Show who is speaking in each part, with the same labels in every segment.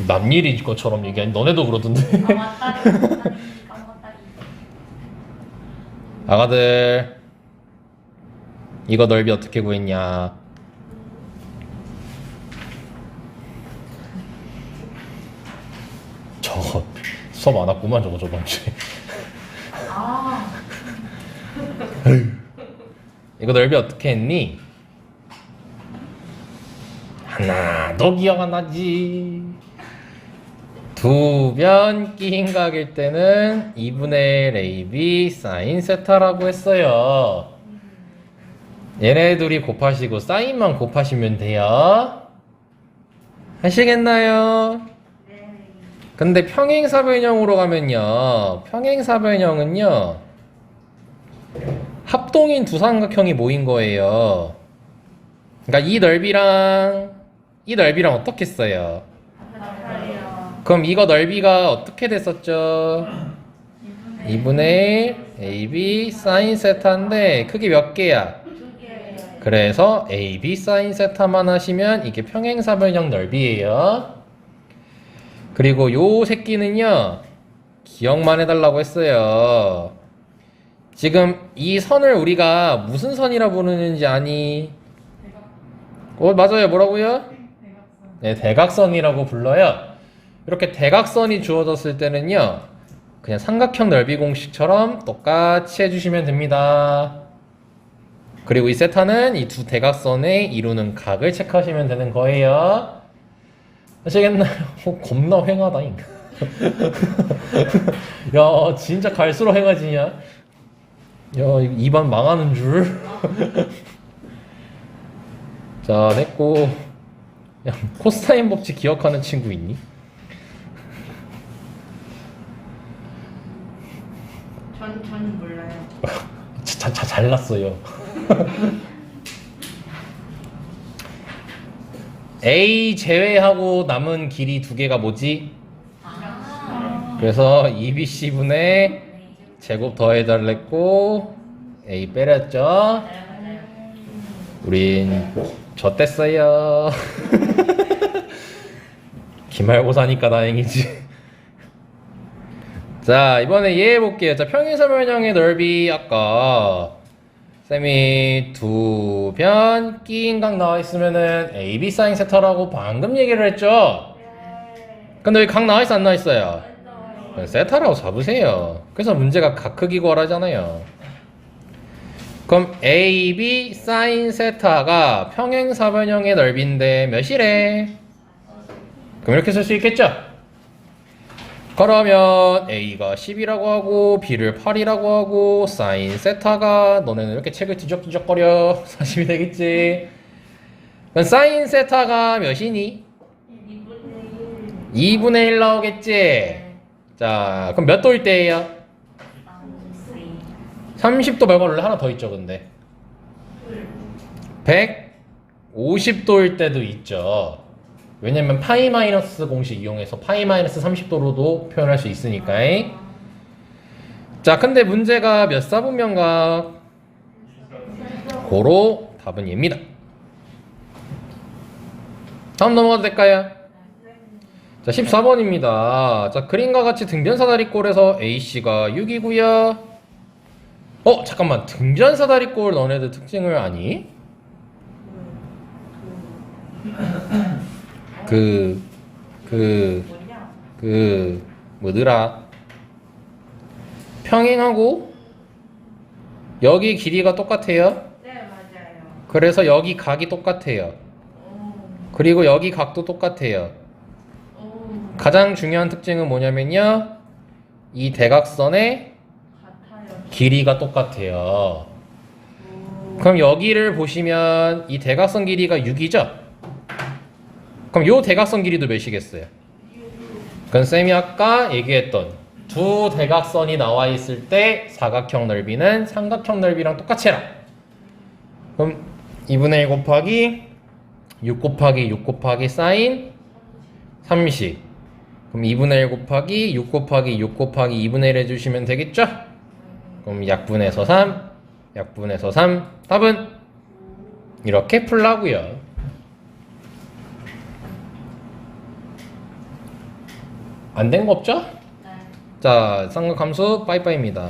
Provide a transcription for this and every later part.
Speaker 1: 남일이 것처럼 얘기하니 너네도 그러던데. 아가들 이거 넓이 어떻게 구했냐? 저거 수업 안 왔구만 저번 주에. 이거 넓이 어떻게 했니? 하나도 기억 안 나지. 두 변 끼인각일 때는 2분의 1 AB 사인 세타라고 했어요. 얘네 둘이 곱하시고 사인만 곱하시면 돼요. 하시겠나요? 근데 평행사변형으로 가면요, 평행사변형은요 합동인 두 삼각형이 모인 거예요. 그러니까 이 넓이랑 어떻게 써요? 그럼 이거 넓이가 어떻게 됐었죠? 2분의 1 AB 사인 세타인데 크기 몇 개야? 그래서 AB 사인 세타만 하시면 이게 평행사변형 넓이에요. 그리고 요 새끼는요 기억만 해달라고 했어요. 지금 이 선을 우리가 무슨 선이라 부르는지 아니? 맞아요. 뭐라고요? 네, 대각선이라고 불러요. 이렇게 대각선이 주어졌을 때는요 그냥 삼각형 넓이 공식처럼 똑같이 해주시면 됩니다. 그리고 이 세타는 이 두 대각선에 이루는 각을 체크하시면 되는 거예요. 아시겠나요? 겁나 횡하다잉. 야 진짜 갈수록 횡하지냐? 야 입안 망하는 줄. 자 됐고, 야 코사인 법칙 기억하는 친구 있니?
Speaker 2: 전 몰라요.
Speaker 1: 잘났어요. A 제외하고 남은 길이 두 개가 뭐지? 그래서 2BC분의 제곱 더해달랬고 A 빼렸죠? 우린 졌댔어요. 기말고사니까 다행이지. 자 이번에 얘 해볼게요. 자 평행사변형의 넓이 아까 쌤이 두 변 끼인각 나와있으면은 AB 사인 세타라고 방금 얘기를 했죠? 근데 여기 각 나와있어 안 나와있어요? 세타라고 잡으세요. 그래서 문제가 각 크기 구하라잖아요. 그럼 AB 사인 세타가 평행사변형의 넓이인데 몇이래? 그럼 이렇게 쓸 수 있겠죠? 그러면 A가 10이라고 하고 B를 8이라고 하고 사인 세타가, 너네는 이렇게 책을 뒤적뒤적거려 40이 되겠지. 그럼 사인 세타가 몇이니? 2분의 1 나오겠지. 자 그럼 몇 도일 때예요? 30도 말고 원래 하나 더 있죠. 근데 150도일 때도 있죠. 왜냐면 파이 마이너스 공식 이용해서 파이 마이너스 30도로도 표현할 수 있으니까. 자 근데 문제가 몇 사분면각? 고로 답은 얘입니다. 다음 넘어가도 될까요? 자 14번입니다. 자 그림과 같이 등변사다리꼴에서 AC가 6이고요. 잠깐만, 등변사다리꼴 너네들 특징을 아니? 뭐더라? 평행하고 여기 길이가 똑같아요.
Speaker 2: 네 맞아요.
Speaker 1: 그래서 여기 각이 똑같아요. 그리고 여기 각도 똑같아요. 가장 중요한 특징은 뭐냐면요, 이 대각선의 길이가 똑같아요. 그럼 여기를 보시면 이 대각선 길이가 6이죠? 그럼 요 대각선 길이도 몇이겠어요? 그럼 쌤이 아까 얘기했던 두 대각선이 나와 있을 때 사각형 넓이는 삼각형 넓이랑 똑같이 해라. 그럼 2분의 1 곱하기 6 곱하기 6 곱하기 사인 30. 그럼 2분의 1 곱하기 6 곱하기 6 곱하기 2분의 1 해주시면 되겠죠? 그럼 약분해서 3, 약분해서 3. 답은 이렇게 풀라고요. 안 된 거 없죠?
Speaker 2: 네.
Speaker 1: 자, 삼각함수 빠이빠이입니다.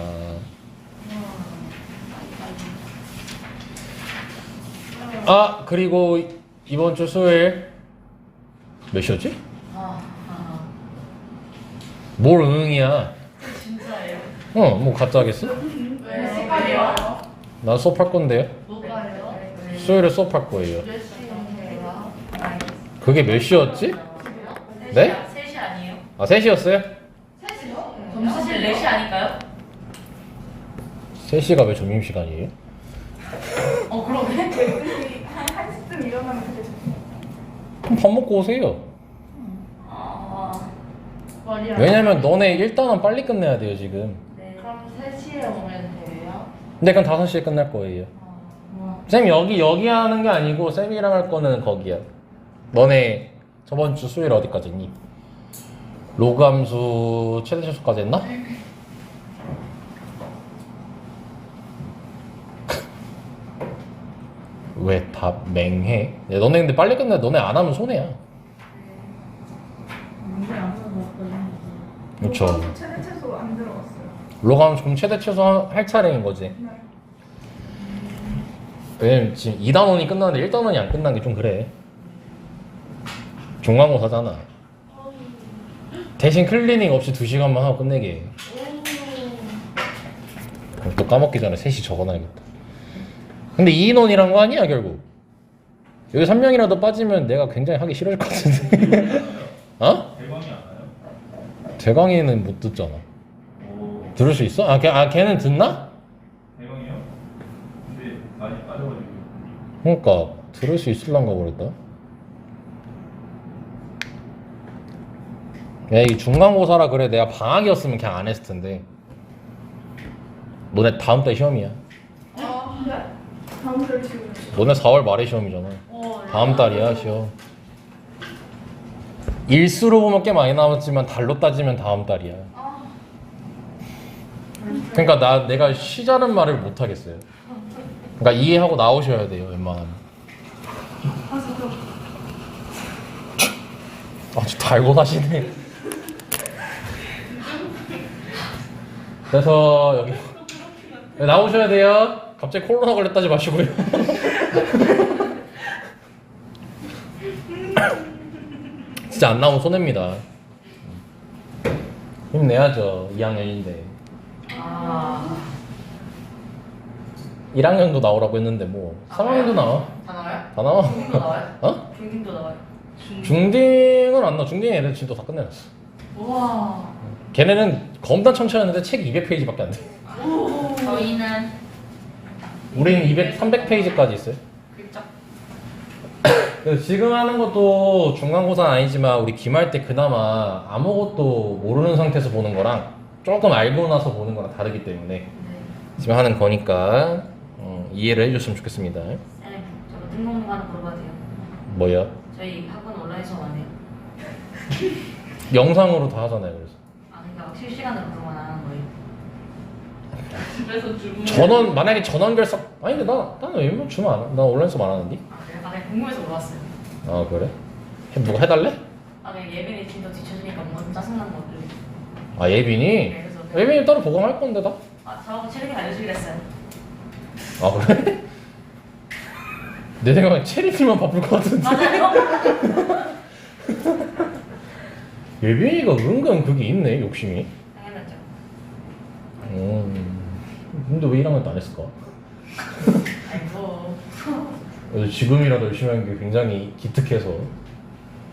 Speaker 1: 아, 그리고 이번 주 수요일 몇 시였지? 뭘 응이야?
Speaker 2: 진짜예요?
Speaker 1: 뭐 가짜 하겠어?
Speaker 2: 왜? 시간이요?
Speaker 1: 나 수업할 건데요.
Speaker 2: 뭐가요?
Speaker 1: 수요일에 수업할 거예요.
Speaker 2: 몇 시간이에요?
Speaker 1: 그게 몇 시였지? 네?
Speaker 2: 3시 아니에요?
Speaker 1: 아, 3시였어요?
Speaker 2: 3시요? 점심실 4시 아닐까요?
Speaker 1: 3시가 왜 점심시간이에요?
Speaker 2: 그러네.
Speaker 3: 1시쯤 일어나면 그때
Speaker 1: 그럼 밥 먹고 오세요.
Speaker 2: 머리야.
Speaker 1: 왜냐면 너네 일단은 빨리 끝내야 돼요, 지금.
Speaker 2: 네. 그럼 3시에 오면 돼요?
Speaker 1: 근데 그럼 5시에 끝날 거예요. 쌤 여기 하는 게 아니고 쌤이랑 할 거는 거기야. 너네 저번 주 수요일 어디까지 했니? 로그 함수 최대 최소까지 했나? 왜 다 맹해? 야, 너네 근데 빨리 끝내. 너네 안 하면 손해야. 그렇죠.
Speaker 3: 최대 최소 안 들어갔어요.
Speaker 1: 로그 함수 그럼 최대 최소 할 차례인 거지.
Speaker 3: 네.
Speaker 1: 왜냐면 지금 2단원이 끝났는데 1단원이 안 끝난 게 좀 그래. 중간고사잖아. 대신 클리닝 없이 2시간만 하고 끝내게. 그럼 또 까먹기 전에 3시 적어놔야겠다. 근데 2인원이란 거 아니야 결국. 여기 3명이라도 빠지면 내가 굉장히 하기 싫어질 것 같은데. 어?
Speaker 4: 대광이 안 와요?
Speaker 1: 대강이는 못 듣잖아.
Speaker 4: 오,
Speaker 1: 들을 수 있어? 걔는 듣나?
Speaker 4: 대광이요? 근데 많이 빠져가지고.
Speaker 1: 그러니까 들을 수 있을란가 모르겠다. 야, 이 중간고사라 그래. 내가 방학이었으면 그냥 안 했을 텐데. 너네 다음 달 시험이야.
Speaker 3: 네? 다음 달 지금
Speaker 1: 너네 4월 말에 시험이잖아. 다음 달이야 시험. 일수로 보면 꽤 많이 남았지만 달로 따지면 다음 달이야. 그러니까 내가 쉬자는 말을 못 하겠어요. 그러니까 이해하고 나오셔야 돼요 웬만하면. 아주 달고 사시네. 그래서 여기 나오셔야 돼요. 갑자기 코로나 걸렸다지 마시고요. 진짜 안 나오면 손해입니다. 힘내야죠. 2학년인데. 1학년도 나오라고 했는데 뭐 3학년도 나와.
Speaker 2: 다 나와요?
Speaker 1: 다 나와.
Speaker 2: 중딩도 나와요?
Speaker 1: 어?
Speaker 2: 중딩도 나와요?
Speaker 1: 중딩은 안 나와. 중딩 애들 진도 다 끝내놨어.
Speaker 2: 우와.
Speaker 1: 걔네는 검단 천천했는데 책 200페이지밖에 안 돼.
Speaker 2: 저희는
Speaker 1: 우리는 300페이지까지 있어요.
Speaker 2: 글쩍.
Speaker 1: 그래서 지금 하는 것도 중간고사는 아니지만 우리 기말 때 그나마 아무것도 모르는 상태에서 보는 거랑 조금 알고 나서 보는 거랑 다르기 때문에
Speaker 2: 네.
Speaker 1: 지금 하는 거니까 이해를 해줬으면 좋겠습니다.
Speaker 2: 쌤, 저거 등록금 하나 물어봐도 돼요?
Speaker 1: 뭐야?
Speaker 2: 저희 학원 온라인 수업 안 해요?
Speaker 1: 영상으로 다 하잖아요. 그래서
Speaker 2: 그러니까 막 실시간으로 그런 건 안 하는 거예요? 집에서 주문.
Speaker 1: 만약에 전원 결석 아니 근데 나는 웬만하면 주면 안 해. 나 온라인 수업 안 하는데.
Speaker 2: 그래요? 그냥 궁금해서 물어봤어요.
Speaker 1: 아 그래? 누가 해달래?
Speaker 2: 그냥 예빈이 진도 뒤쳐주니까 뭔가 좀 짜증나는 것 같길래.
Speaker 1: 아 예빈이?
Speaker 2: 그래서
Speaker 1: 예빈이 따로 보강할 건데 나?
Speaker 2: 저하고 체력이 알려주기로 했어요.
Speaker 1: 아 그래? 내 생각엔 체리필만 바쁠 것 같은데.
Speaker 2: 맞아요?
Speaker 1: 예빈이가 은근 그게 있네 욕심이.
Speaker 2: 당연하죠.
Speaker 1: 근데 왜 1학년 때 안 했을까?
Speaker 2: 아이고.
Speaker 1: 그래서 지금이라도 열심히 하는 게 굉장히 기특해서.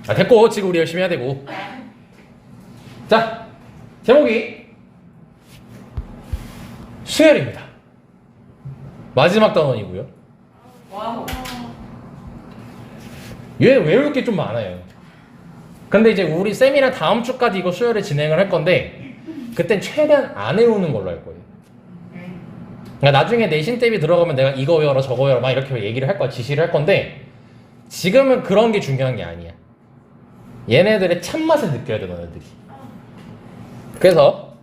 Speaker 1: 아 됐고 지금 우리 열심히 해야 되고. 자 제목이 수열입니다. 마지막 단원이고요.
Speaker 2: 와우.
Speaker 1: 얘 외울 게 좀 많아요. 근데 이제 우리 쌤이랑 다음 주까지 이거 수요일에 진행을 할 건데 그땐 최대한 안 외우는 걸로 할 거예요. 그러니까 나중에 내신 대비 들어가면 내가 이거 외워라 저거 외워라 막 이렇게 얘기를 할 거야. 지시를 할 건데 지금은 그런 게 중요한 게 아니야. 얘네들의 참맛을 느껴야 돼 너네들이. 그래서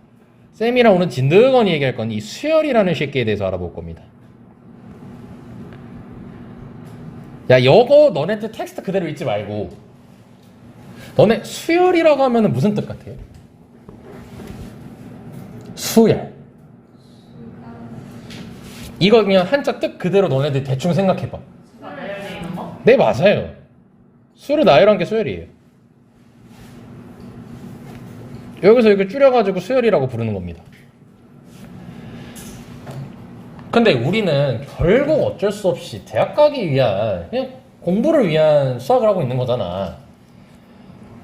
Speaker 1: 쌤이랑 오늘 진득하니 얘기할 건 이 수열이라는 새끼에 대해서 알아볼 겁니다. 야 이거 너네들 텍스트 그대로 읽지 말고 너네 수열이라고 하면 무슨 뜻 같아요? 수열. 이거 그냥 한자 뜻 그대로 너네들 대충 생각해봐.
Speaker 2: 수가 나열되어 있는 거?
Speaker 1: 네, 맞아요. 수를 나열한 게 수열이에요. 여기서 이렇게 줄여가지고 수열이라고 부르는 겁니다. 근데 우리는 결국 어쩔 수 없이 대학 가기 위한, 그냥 공부를 위한 수학을 하고 있는 거잖아.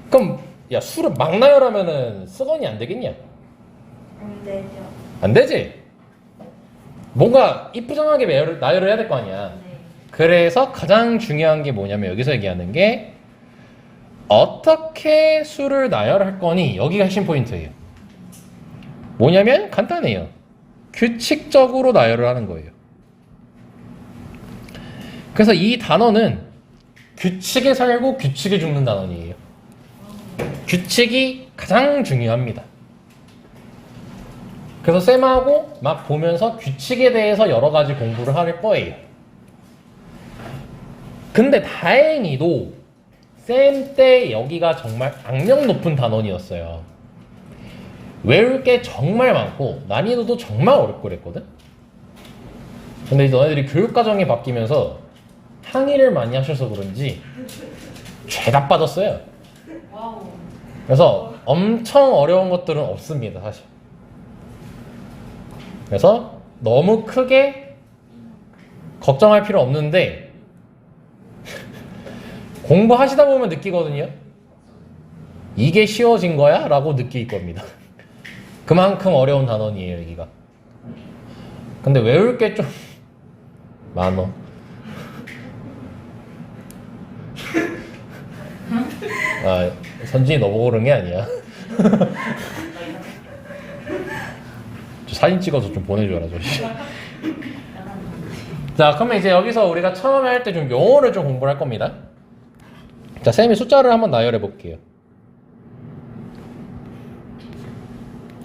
Speaker 1: 그럼 야, 수를 막 나열하면은 쓰거니 안 되겠냐?
Speaker 3: 안 되죠.
Speaker 1: 안 되지? 뭔가 이쁘장하게 나열을 해야 될 거 아니야.
Speaker 2: 네.
Speaker 1: 그래서 가장 중요한 게 뭐냐면 여기서 얘기하는 게 어떻게 수를 나열할 거니? 여기가 핵심 포인트예요. 뭐냐면 간단해요. 규칙적으로 나열을 하는 거예요. 그래서 이 단어는 규칙에 살고 규칙에 죽는 단어이에요. 규칙이 가장 중요합니다. 그래서 쌤하고 막 보면서 규칙에 대해서 여러 가지 공부를 할 거예요. 근데 다행히도 쌤 때 여기가 정말 악명 높은 단원이었어요. 외울 게 정말 많고 난이도도 정말 어렵고 그랬거든. 근데 이제 너네들이 교육과정이 바뀌면서 항의를 많이 하셔서 그런지 죄다 빠졌어요.
Speaker 2: 와우.
Speaker 1: 그래서 엄청 어려운 것들은 없습니다, 사실. 그래서 너무 크게 걱정할 필요 없는데 공부하시다 보면 느끼거든요. 이게 쉬워진 거야? 라고 느낄 겁니다. 그만큼 어려운 단원이에요, 여기가. 근데 외울 게 좀 많어. 아, 선진이 너 보고 그런 게 아니야. 저 사진 찍어서 좀 보내줘라, 저씨. 자, 그러면 이제 여기서 우리가 처음에 할 때 좀 용어를 좀 공부를 할 겁니다. 자, 쌤이 숫자를 한번 나열해 볼게요.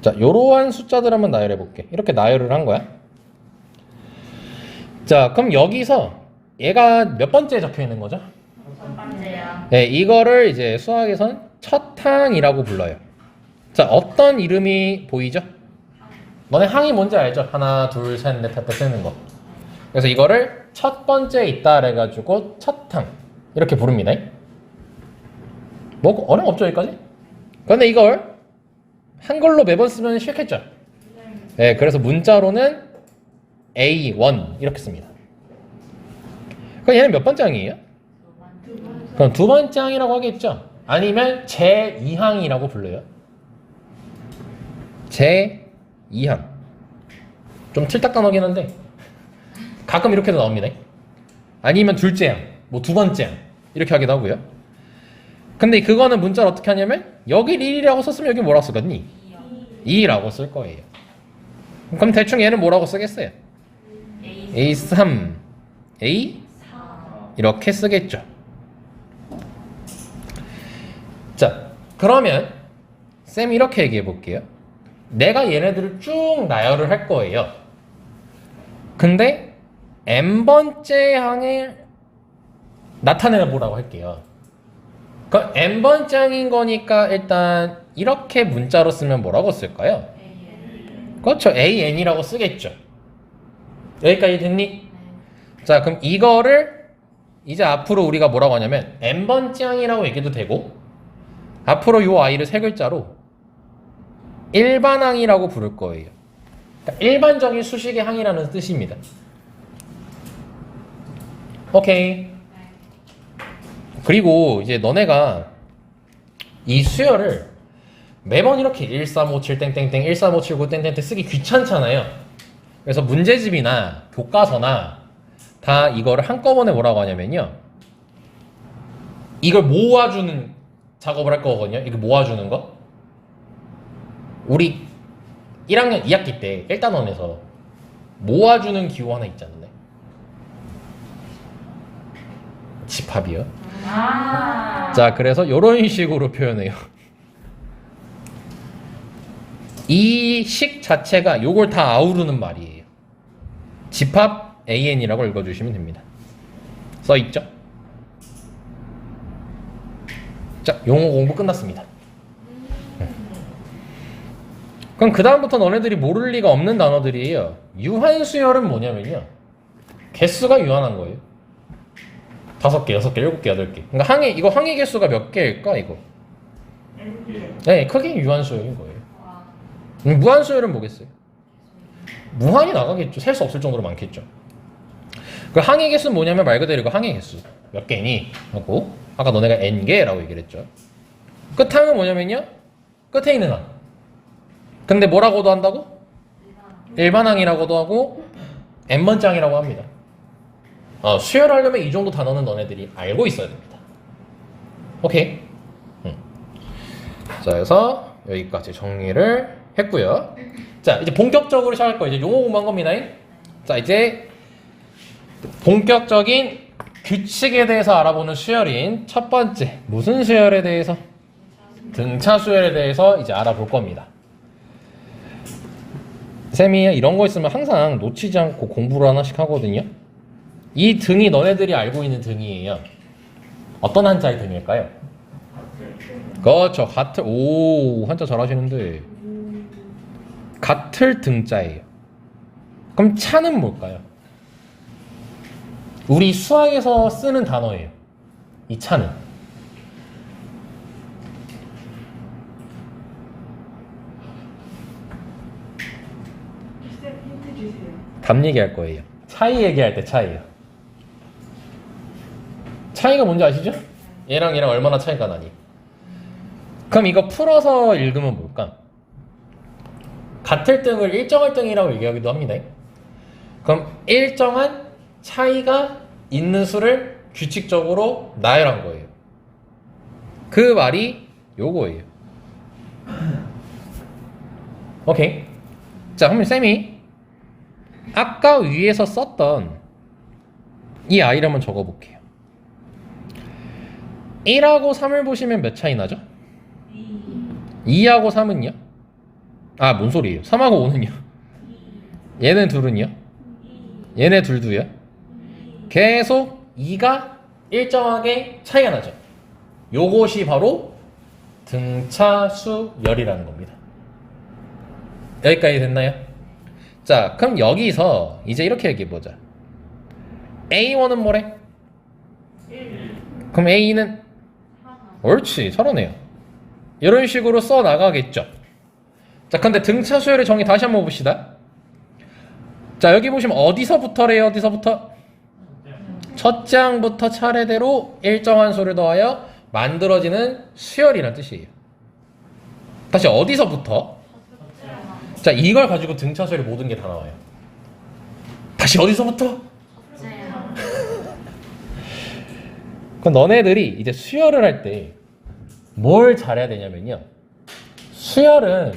Speaker 1: 자, 요러한 숫자들 한번 나열해 볼게. 이렇게 나열을 한 거야. 자, 그럼 여기서 얘가 몇 번째에 적혀 있는 거죠?
Speaker 2: 첫 번째야.
Speaker 1: 네, 이거를 이제 수학에선 첫항이라고 불러요. 자, 어떤 이름이 보이죠? 너네 항이 뭔지 알죠? 하나, 둘, 셋, 넷 할 때 쓰는 거. 그래서 이거를 첫 번째에 있다 그래가지고 첫항 이렇게 부릅니다. 뭐 어려움 없죠, 여기까지? 그런데 이걸 한글로 매번 쓰면 싫겠죠? 네, 그래서 문자로는 A1 이렇게 씁니다. 그럼 얘는 몇 번째 항이에요? 그럼 두 번째 항이라고 하겠죠? 아니면 제2항이라고 불러요. 제2항. 좀 틀딱 단어긴 한데 가끔 이렇게도 나옵니다. 아니면 둘째 항, 뭐 두 번째 항 이렇게 하기도 하고요. 근데 그거는 문자를 어떻게 하냐면 여기 1이라고 썼으면 여기 뭐라고 쓰겠니? 2라고 쓸 거예요. 그럼 대충 얘는 뭐라고 쓰겠어요? A3, A 이렇게 쓰겠죠. 자, 그러면 쌤이 이렇게 얘기해 볼게요. 내가 얘네들을 쭉 나열을 할 거예요. 근데 n번째 항을 나타내 보라고 할게요. 그럼 n번째 항인 거니까 일단 이렇게 문자로 쓰면 뭐라고 쓸까요? 그렇죠. AN이라고 쓰겠죠. 여기까지 됐니? 자, 그럼 이거를 이제 앞으로 우리가 뭐라고 하냐면 n번째 항이라고 얘기해도 되고 앞으로 요 아이를 세 글자로 일반항이라고 부를 거예요. 그러니까 일반적인 수식의 항이라는 뜻입니다. 오케이. 그리고 이제 너네가 이 수열을 매번 이렇게 1357 땡땡땡 13579 땡땡땡 쓰기 귀찮잖아요. 그래서 문제집이나 교과서나 다 이거를 한꺼번에 뭐라고 하냐면요, 이걸 모아주는 작업을 할 거거든요. 이거 모아주는 거. 우리 1학년 2학기 때 1단원에서 모아주는 기호 하나 있잖아요. 집합이요.
Speaker 2: 아.
Speaker 1: 자, 그래서 이런 식으로 표현해요. 이 식 자체가 요걸 다 아우르는 말이에요. 집합 AN이라고 읽어주시면 됩니다. 써있죠? 자, 용어 공부 끝났습니다. 그럼 그 다음부터 너네들이 모를 리가 없는 단어들이에요. 유한수열은 뭐냐면요, 개수가 유한한 거예요. 5개, 6개, 7개, 8개. 그러니까 이거 항의 개수가 몇 개일까 이거?
Speaker 3: 7개.
Speaker 1: 네, 크게 유한수열인 거예요.
Speaker 2: 와.
Speaker 1: 무한수열은 뭐겠어요? 무한히 나가겠죠. 셀 수 없을 정도로 많겠죠. 그 항의 개수는 뭐냐면 말 그대로 이거 항의 개수 몇 개니? 하고 아까 너네가 n개라고 얘기를 했죠. 끝항은 뭐냐면요, 끝에 있는 항. 근데 뭐라고도 한다고? 일반항이라고도 하고 n번째 항이라고 합니다. 수열하려면 이 정도 단어는 너네들이 알고 있어야 됩니다. 오케이? 자, 그래서 여기까지 정리를 했고요. 자, 이제 본격적으로 시작할 거예요. 이제 용어 공부한 겁니다. 자, 이제 본격적인 규칙에 대해서 알아보는 수열인 첫 번째, 무슨 수열에 대해서? 등차 수열에 대해서 이제 알아볼 겁니다. 쌤이 이런 거 있으면 항상 놓치지 않고 공부를 하나씩 하거든요. 이 등이 너네들이 알고 있는 등이에요. 어떤 한자의 등일까요? 그렇죠. 오, 한자 잘하시는데. 같을 등자예요. 그럼 차는 뭘까요? 우리 수학에서 쓰는 단어예요. 이 차는.
Speaker 3: 힌트 주세요.
Speaker 1: 답 얘기할 거예요. 차이 얘기할 때 차이예요. 차이가 뭔지 아시죠? 얘랑 얘랑 얼마나 차이가 나니? 그럼 이거 풀어서 읽으면 뭘까? 같을 등을 일정할 등이라고 얘기하기도 합니다. 그럼 일정한 차이가 있는 수를 규칙적으로 나열한 거예요. 그 말이 요거예요. 오케이. 자, 그럼 쌤이 아까 위에서 썼던 이 아이를 한번 적어볼게요. 1하고 3을 보시면 몇 차이 나죠? 2하고 3은요? 뭔 소리예요? 3하고 5는요? 얘네 둘은요? 얘네 둘도요? 계속 2가 일정하게 차이가 나죠. 요것이 바로 등차수열이라는 겁니다. 여기까지 됐나요? 자, 그럼 여기서 이제 이렇게 얘기해보자. A1은 뭐래?
Speaker 3: 1.
Speaker 1: 그럼 A는? 옳지, 잘하네요. 이런 식으로 써나가겠죠. 자, 근데 등차 수열의 정의 다시 한번 봅시다. 자, 여기 보시면 어디서부터래요? 어디서부터? 첫째 항부터 차례대로 일정한 수를 더하여 만들어지는 수열이란 뜻이에요. 다시 어디서부터? 자, 이걸 가지고 등차 수열의 모든 게 다 나와요. 다시 어디서부터? 그럼 너네들이 이제 수열을 할 때 뭘 잘해야 되냐면요, 수열은,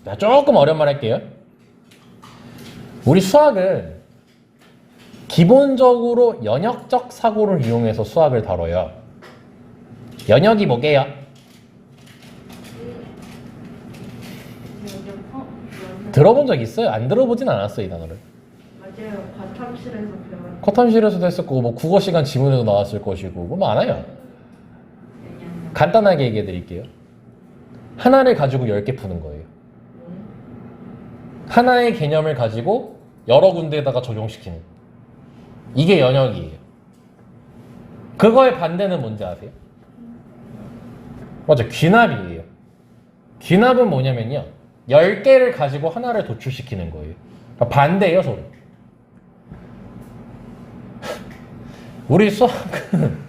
Speaker 1: 나 조금 어려운 말 할게요. 우리 수학은 기본적으로 연역적 사고를 이용해서 수학을 다뤄요. 연역이 뭐게요? 들어본 적 있어요? 안 들어보진 않았어요, 이 단어를.
Speaker 3: 맞아요. 과탐실에서 배웠는데.
Speaker 1: 커텀실에서도 했을 거고, 뭐 국어 시간 지문에도 나왔을 것이고, 뭐 많아요. 간단하게 얘기해 드릴게요. 하나를 가지고 10개 푸는 거예요. 하나의 개념을 가지고 여러 군데에다가 적용시키는, 이게 연역이에요. 그거의 반대는 뭔지 아세요? 맞아, 귀납이에요. 귀납은 뭐냐면요, 10개를 가지고 하나를 도출시키는 거예요. 그러니까 반대예요, 서로. 우리 수학은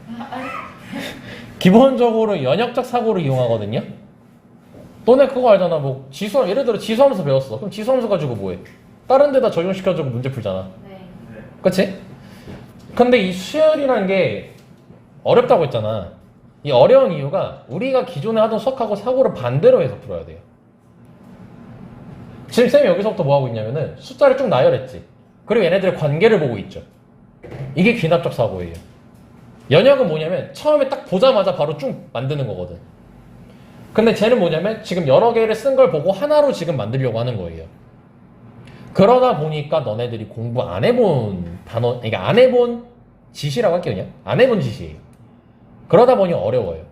Speaker 1: 기본적으로 연역적 사고를 이용하거든요. 너네 그거 알잖아. 뭐 지수, 예를 들어 지수함수 배웠어. 그럼 지수함수 가지고 뭐해? 다른 데다 적용시켜주고 문제 풀잖아.
Speaker 2: 네.
Speaker 1: 그치? 근데 이 수열이라는 게 어렵다고 했잖아. 이 어려운 이유가 우리가 기존에 하던 수학하고 사고를 반대로 해서 풀어야 돼요. 지금 쌤이 여기서부터 뭐 하고 있냐면은 숫자를 쭉 나열했지. 그리고 얘네들의 관계를 보고 있죠. 이게 귀납적 사고예요. 연역은 뭐냐면 처음에 딱 보자마자 바로 쭉 만드는 거거든. 근데 쟤는 뭐냐면 지금 여러 개를 쓴 걸 보고 하나로 지금 만들려고 하는 거예요. 그러다 보니까 너네들이 공부 안 해본 단어, 그러니까 안 해본 지시라고 할게요. 그냥 안 해본 지시예요. 그러다 보니 어려워요.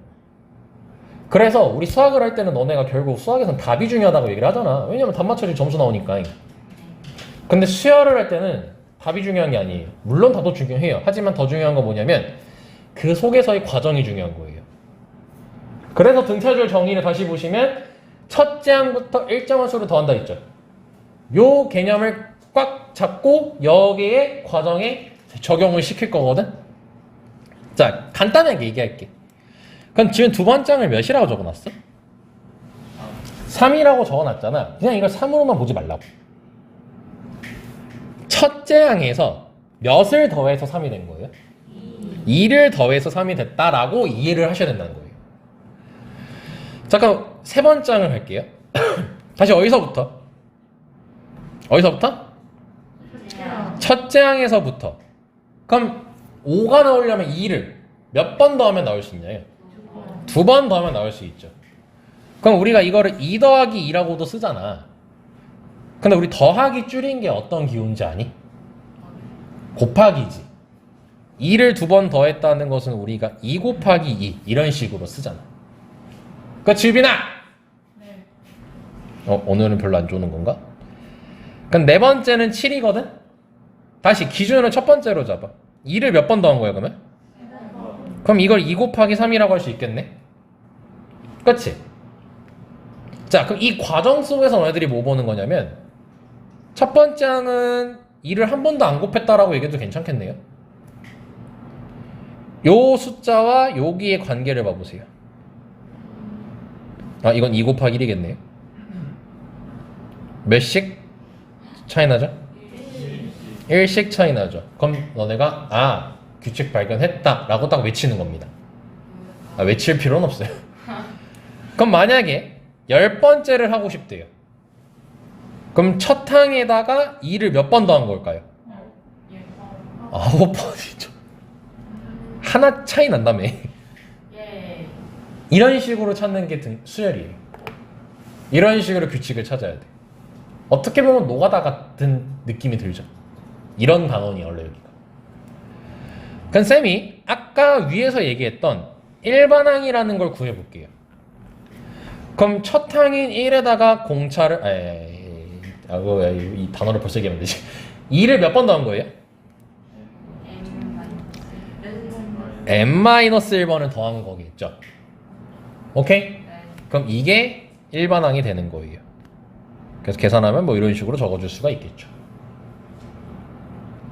Speaker 1: 그래서 우리 수학을 할 때는 너네가 결국 수학에선 답이 중요하다고 얘기를 하잖아. 왜냐면 답 맞춰야지 점수 나오니까. 근데 수열을 할 때는 답이 중요한 게 아니에요. 물론 답도 중요해요. 하지만 더 중요한 건 뭐냐면 그 속에서의 과정이 중요한 거예요. 그래서 등차수열 정의를 다시 보시면 첫째 항부터 일정한 수를 더한다 했죠. 요 개념을 꽉 잡고 여기에 과정에 적용을 시킬 거거든. 자, 간단하게 얘기할게. 그럼 지금 두 번장을 몇이라고 적어놨어? 3이라고 적어놨잖아. 그냥 이걸 3으로만 보지 말라고. 첫째 항에서 몇을 더해서 3이 된 거예요? 2를 더해서 3이 됐다라고 이해를 하셔야 된다는 거예요. 잠깐 세 번장을 할게요. 다시 어디서부터? 어디서부터? 첫째 항에서부터. 그럼 5가 나오려면 2를 몇 번 더하면 나올 수 있나요? 2번 더하면 나올 수 있죠. 그럼 우리가 이거를 2 더하기 2라고도 쓰잖아. 근데 우리 더하기 줄인 게 어떤 기호인지 아니? 곱하기지. 2를 2번 더했다는 것은 우리가 2 곱하기 2 이런 식으로 쓰잖아. 그러니까 지빈아!
Speaker 2: 네.
Speaker 1: 오늘은 별로 안 좋은 건가? 그럼 네 번째는 7이거든? 다시 기준을 첫 번째로 잡아. 2를 몇 번 더한 거야 그러면? 그럼 이걸 2 곱하기 3이라고 할 수 있겠네? 그치? 자, 그럼 이 과정 속에서 너희들이 뭐 보는 거냐면 첫 번째 항은 2를 한 번도 안 곱했다라고 얘기해도 괜찮겠네요? 요 숫자와 여기의 관계를 봐보세요. 아, 이건 2 곱하기 1이겠네요. 몇씩 차이 나죠? 1씩 차이 나죠. 그럼 너네가 규칙 발견했다 라고 딱 외치는 겁니다. 외칠 필요는 없어요. 그럼 만약에 10번째를 하고 싶대요. 그럼 첫 항에다가 2를 몇 번 더한 걸까요? 9번이죠. 하나 차이 난다며.
Speaker 2: 예.
Speaker 1: 이런 식으로 찾는 게 수열이에요. 이런 식으로 규칙을 찾아야 돼. 어떻게 보면 노가다 같은 느낌이 들죠. 이런 단원이 원래 여기가. 그럼 쌤이 아까 위에서 얘기했던 일반항이라는 걸 구해볼게요. 그럼 첫 항인 1에다가 공차를 이 단어를 벌써 얘기하면 되지. 2를 몇 번 더한 거예요? n-1번을 더한 거겠죠. 오케이?
Speaker 2: 네.
Speaker 1: 그럼 이게 일반항이 되는 거예요. 그래서 계산하면 뭐 이런 식으로 적어줄 수가 있겠죠.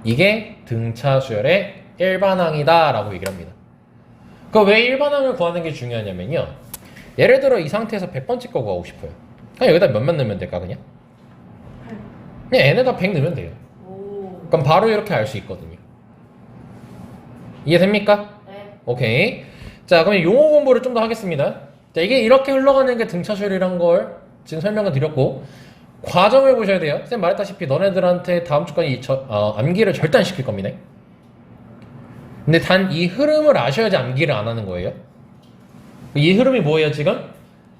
Speaker 1: 이게 등차 수열의 일반항이다 라고 얘기를 합니다. 그럼 왜 일반항을 구하는 게 중요하냐면요, 예를 들어 이 상태에서 100번째 거 구하고 싶어요. 그냥 여기다 몇몇 넣으면 될까? 그냥 n에다 100 넣으면 돼요.
Speaker 2: 오.
Speaker 1: 그럼 바로 이렇게 알 수 있거든요. 이해됩니까?
Speaker 2: 네.
Speaker 1: 오케이. 자, 그럼 용어 공부를 좀 더 하겠습니다. 자, 이게 이렇게 흘러가는 게 등차 수열이란 걸 지금 설명을 드렸고, 과정을 보셔야 돼요. 쌤 말했다시피 너네들한테 다음 주까지 암기를 절대 안 시킬 겁니다. 근데 단 이 흐름을 아셔야지 암기를 안 하는 거예요. 이 흐름이 뭐예요 지금?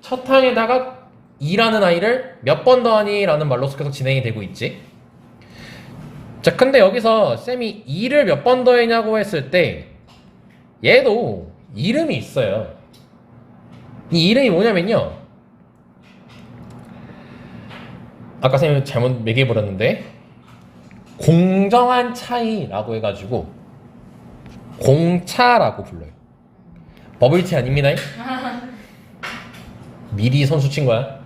Speaker 1: 첫 항에다가 2라는 아이를 몇 번 더하니? 라는 말로 계속 진행이 되고 있지. 자, 근데 여기서 쌤이 2를 몇 번 더했냐고 했을 때 얘도 이름이 있어요. 이 이름이 뭐냐면요, 아까 쌤이 잘못 매겨버렸는데 공정한 차이라고 해가지고 공차라고 불러요. 버블티 아닙니다. 미리 선수 친 거야.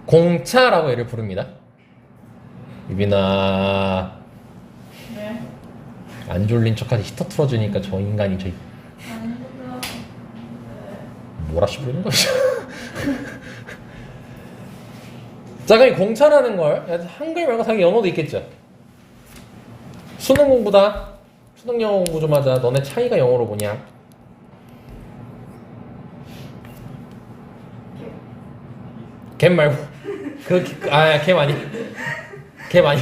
Speaker 1: 공차라고 얘를 부릅니다. 유빈아,
Speaker 2: 네.
Speaker 1: 안 졸린 척하지 히터 틀어주니까 저 인간이 저기 뭐라시 부르는 거지? 자, 그럼 공차라는 걸 한글 말고 당연히 영어도 있겠죠. 수능 공부다. 수능 영어 공부 좀 하자. 너네 차이가 영어로 뭐냐? 갬 말고 갬 아니. 갬 아니.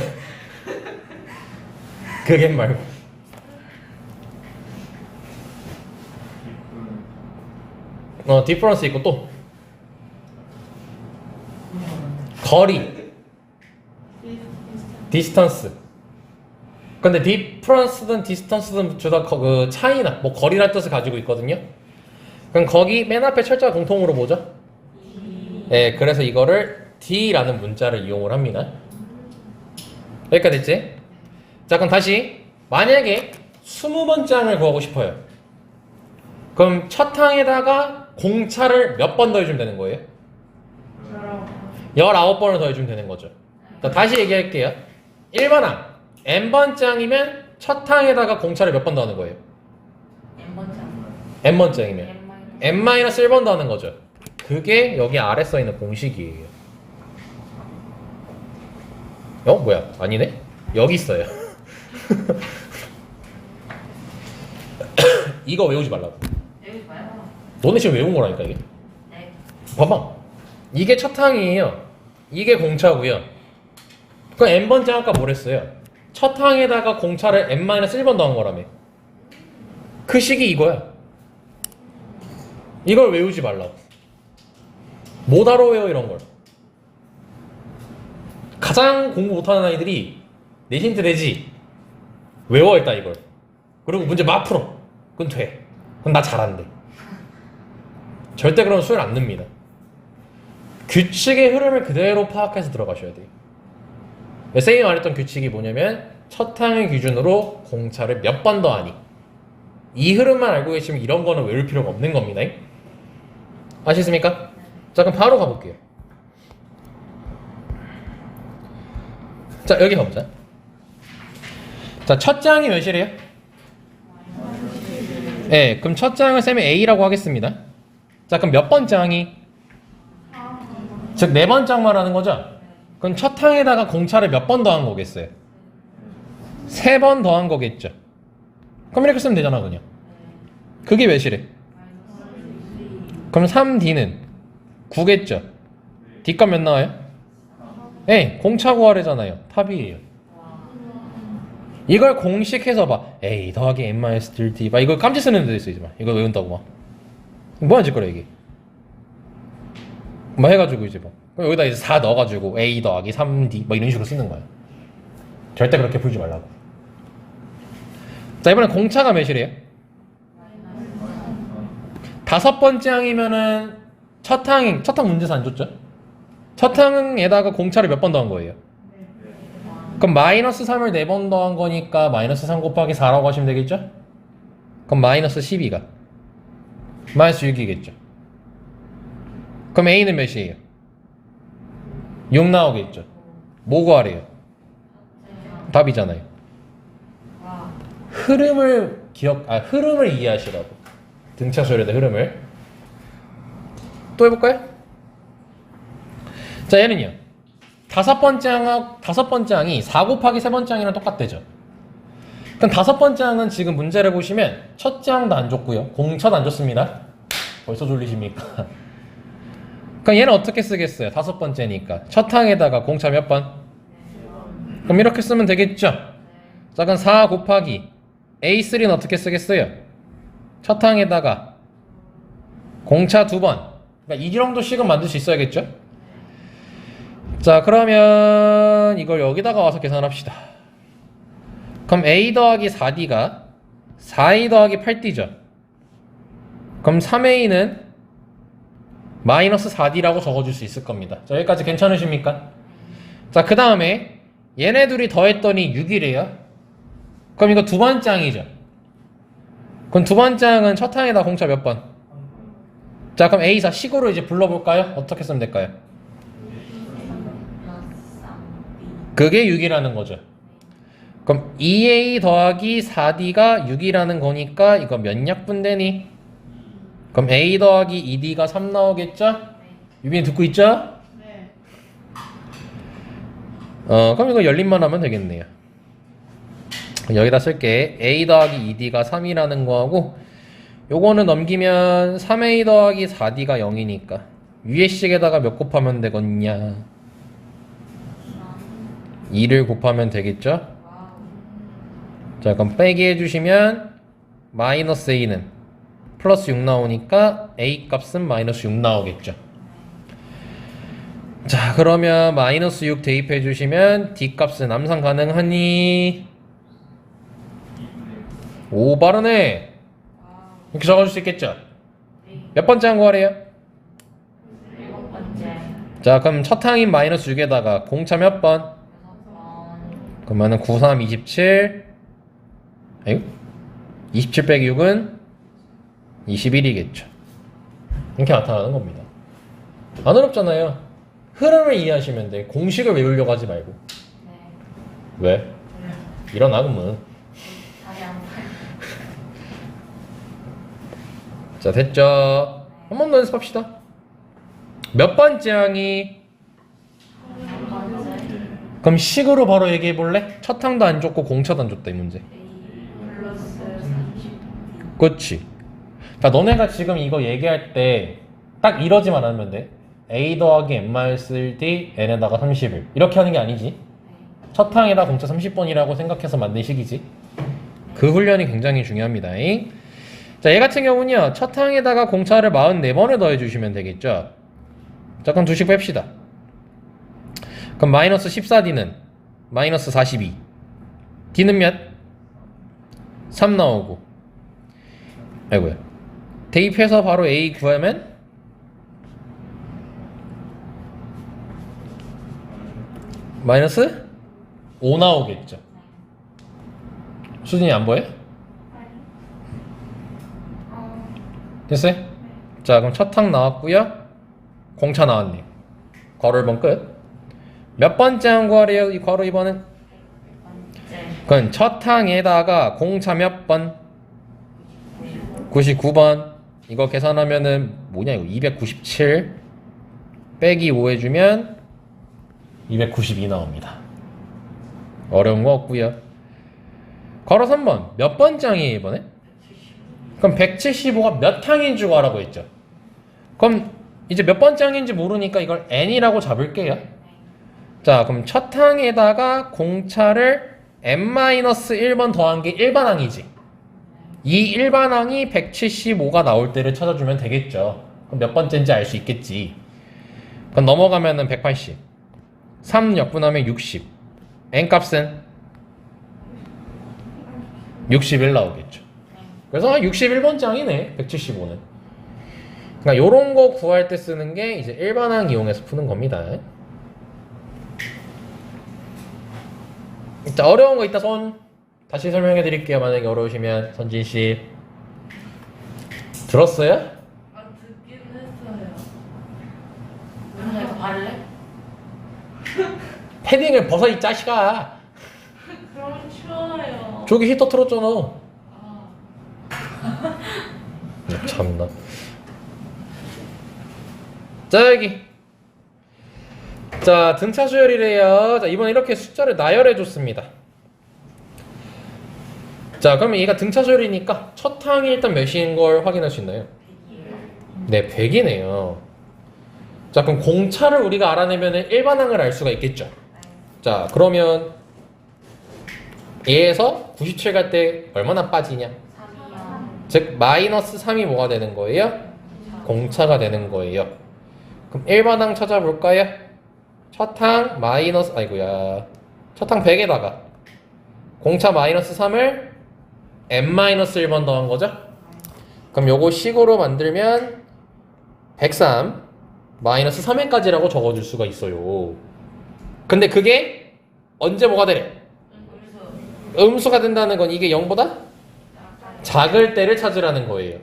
Speaker 1: 그 갬 말고. 디퍼런스 있고 또 거리, 디스턴스. 근데 디퍼런스든 디스턴스든 둘 다 그 차이나 뭐 거리라는 뜻을 가지고 있거든요. 그럼 거기 맨 앞에 철자 공통으로 뭐죠? 네, 그래서 이거를 D라는 문자를 이용을 합니다. 여기까지 됐지? 자, 그럼 다시 만약에 20번장을 구하고 싶어요. 그럼 첫 항에다가 공차를 몇 번 더해주면 되는 거예요? 19번을 더해주면 되는 거죠. 자, 다시 얘기할게요. 1번 항 n번장이면 첫 항에다가 공차를 몇 번 더하는 거예요? n번장이면 n-1번 더하는 거죠. 그게 여기 아래 써있는 공식이에요. 뭐야? 아니네? 여기 있어요. 이거 외우지 말라고.
Speaker 2: 여기 봐요.
Speaker 1: 너네 지금 외운 거라니까 이게.
Speaker 2: 네.
Speaker 1: 봐봐. 이게 첫 항이에요. 이게 공차고요. 그 n번째 아까 뭐랬어요? 첫 항에다가 공차를 n-1번 더한 거라며. 그 식이 이거야. 이걸 외우지 말라고. 못 알아 외워 이런 걸. 가장 공부 못하는 아이들이 내신 때 되지. 외워 일단 이걸. 그리고 문제 막 풀어. 그건 돼. 그건 나 잘한대. 절대 그러면 수열 안 늡니다. 규칙의 흐름을 그대로 파악해서 들어가셔야 돼요. 쌤이 말했던 규칙이 뭐냐면 첫 항의 기준으로 공차를 몇 번 더하니 이 흐름만 알고 계시면 이런 거는 외울 필요가 없는 겁니다. 아시겠습니까? 자, 그럼 바로 가볼게요. 자, 여기 가보자. 자, 첫 장이 몇이래요? 네, 그럼 첫 장을 쌤이 A라고 하겠습니다. 자, 그럼 몇 번째 항이? 즉, 네 번째 항 말하는 거죠? 그럼 첫 항에다가 공차를 몇 번 더한 거겠어요? 3번 더한 거겠죠? 그럼 이렇게 쓰면 되잖아, 그냥. 그게 몇이래? 그럼 3D는 9겠죠? D값 몇 나와요? 네, 공차 구하래잖아요. 탑이에요. 이걸 공식해서 봐. A 더하기 n-1D. 막 이걸 깜지 쓰는 데도 있어, 이제 막. 이거 외운다고 막. 뭐야, 짓거려, 이게. 뭐 해가지고 이제 뭐. 그럼 여기다 이제 4 넣어가지고 A 더하기 3D. 뭐 이런 식으로 쓰는 거야. 절대 그렇게 풀지 말라고. 자, 이번엔 공차가 몇이래요? 5번째 항이면은 첫 항 문제에서 안 줬죠? 첫 항에다가 공차를 몇 번 더한 거예요? 그럼 마이너스 3을 4번 더한 거니까 마이너스 3 곱하기 4라고 하시면 되겠죠? 그럼 마이너스 12가 마이너스 6이겠죠? 그럼 A는 몇이에요? 6 나오겠죠? 뭐 구하래요? 답이잖아요. 흐름을 흐름을 이해하시라고. 등차수열의 흐름을. 또 해볼까요? 자, 얘는요. 5번째 항이 4 곱하기 3번째 항이랑 똑같대죠. 그럼 5번째 항은 지금 문제를 보시면 첫째 항도 안 줬고요. 공차도 안 줬습니다. 벌써 졸리십니까? 그럼 얘는 어떻게 쓰겠어요? 5번째니까. 첫 항에다가 공차 몇 번? 그럼 이렇게 쓰면 되겠죠? 자, 그럼 4 곱하기 A3는 어떻게 쓰겠어요? 첫 항에다가 공차 2번. 그러니까 이 정도 식은 만들 수 있어야겠죠? 자, 그러면 이걸 여기다가 와서 계산합시다. 그럼 A 더하기 4D가 4A 더하기 8D죠? 그럼 3A는 마이너스 4D라고 적어줄 수 있을 겁니다. 자, 여기까지 괜찮으십니까? 자, 그 다음에 얘네 둘이 더했더니 6이래요. 그럼 이거 두 번째 항이죠? 그럼 두 번째 항은 첫 항에다 공차 몇 번? 자, 그럼 A4 식으로 이제 불러볼까요? 어떻게 쓰면 될까요? 그게 6이라는 거죠. 그럼 2A 더하기 4D가 6이라는 거니까 이거 몇 약분되니? 그럼 A 더하기 2D가 3 나오겠죠? 유빈이 듣고 있죠?
Speaker 3: 네.
Speaker 1: 그럼 이거 열림만 하면 되겠네요. 여기다 쓸게. A 더하기 2D가 3이라는 거하고 요거는 넘기면 3A 더하기 4D가 0이니까 위에 식에다가 몇 곱하면 되겠냐? 2를 곱하면 되겠죠? 자, 그럼 빼기 해주시면 마이너스 A는 플러스 6 나오니까 A 값은 마이너스 6 나오겠죠. 자, 그러면 마이너스 6 대입해 주시면 D 값은 암산 가능하니? 오, 빠르네. 이렇게 적어줄 수 있겠죠? 몇 번째 한 구하래요?
Speaker 2: 7번째.
Speaker 1: 자, 그럼 첫 항인 마이너스 6에다가 공차 몇 번?
Speaker 2: 6번.
Speaker 1: 그러면은 9, 3, 27. 아이고. 27 빼기 6은 21이겠죠. 이렇게 나타나는 겁니다. 안 어렵잖아요. 흐름을 이해하시면 돼. 공식을 외우려고 하지 말고.
Speaker 2: 네.
Speaker 1: 왜? 일어나 그러면.
Speaker 2: 다시 한 번.
Speaker 1: 자, 됐죠? 한 번 더 연습합시다. 몇 번째 항이?
Speaker 2: 3번째.
Speaker 1: 그럼 식으로 바로 얘기해 볼래? 첫 항도 안 줬고 공차도 안 줬다 이 문제.
Speaker 2: A 플러스 30.
Speaker 1: 그렇지. 자, 너네가 지금 이거 얘기할 때 딱 이러지만 않으면 돼. A 더하기 n-1d n에다가 31 이렇게 하는 게 아니지. 첫 항에다 공차 30번이라고 생각해서 만든 식이지. 그 훈련이 굉장히 중요합니다. 자, 얘 같은 경우는요. 첫 항에다가 공차를 44번을 더해 주시면 되겠죠. 자, 그럼 두식 뺍시다. 그럼 마이너스 14d는 마이너스 42. d는 몇? 3 나오고. 아이고야. 대입해서 바로 A 구하면 마이너스 5 나오겠죠. 수진이 안 보여? 됐어요? 자, 그럼 첫 항 나왔고요. 공차 나왔네요. 괄호 1번 끝. 몇 번째 항 구하래요? 이 괄호 2번은?
Speaker 2: 번째.
Speaker 1: 그건 첫 항에다가 공차 몇 번? 99번. 이거 계산하면은 뭐냐 이거 297 빼기 5 해주면 292 나옵니다. 어려운 거 없고요. 괄호 3번 몇 번째 항이에요 이번에? 그럼 175가 몇 항인 줄 알아고 했죠. 그럼 이제 몇 번째 항인지 모르니까 이걸 n이라고 잡을게요. 자, 그럼 첫 항에다가 공차를 n-1번 더한 게 일반 항이지. 이 일반 항이 175가 나올 때를 찾아주면 되겠죠. 그럼 몇 번째인지 알 수 있겠지. 그럼 넘어가면은 180 3 역분하면 60 n 값은 61 나오겠죠. 그래서 61번째 항이네 175는. 그러니까 요런 거 구할 때 쓰는 게 이제 일반항 이용해서 푸는 겁니다. 자, 어려운 거 있다 손 다시 설명해 드릴게요. 만약에 어려우시면 선진씨 들었어요?
Speaker 3: 아, 듣긴 했어요.
Speaker 2: 오늘 이거 바를래?
Speaker 1: 패딩을 벗어 이 자식아.
Speaker 3: 그럼 추워요.
Speaker 1: 저기 히터 틀었잖아.
Speaker 3: 아,
Speaker 1: 참나. 자, 여기 자, 등차 수열이래요. 자, 이번에 이렇게 숫자를 나열해 줬습니다. 자, 그러면 얘가 등차 수열이니까 첫 항이 일단 몇인 걸 확인할 수 있나요? 네, 100이네요. 자, 그럼 공차를 우리가 알아내면 일반항을 알 수가 있겠죠. 자, 그러면 얘에서 97 갈 때 얼마나 빠지냐?
Speaker 2: 3이요.
Speaker 1: 즉 마이너스 3이 뭐가 되는 거예요? 공차가 되는 거예요. 그럼 일반항 찾아볼까요? 첫항 마이너스 아이고야 첫항 100에다가 공차 마이너스 3을 n-1번 더한 거죠? 그럼 요거 식으로 만들면 103 마이너스 3회까지라고 적어줄 수가 있어요. 근데 그게 언제 뭐가 되래? 음수가 된다는 건 이게 0보다 작을 때를 찾으라는 거예요.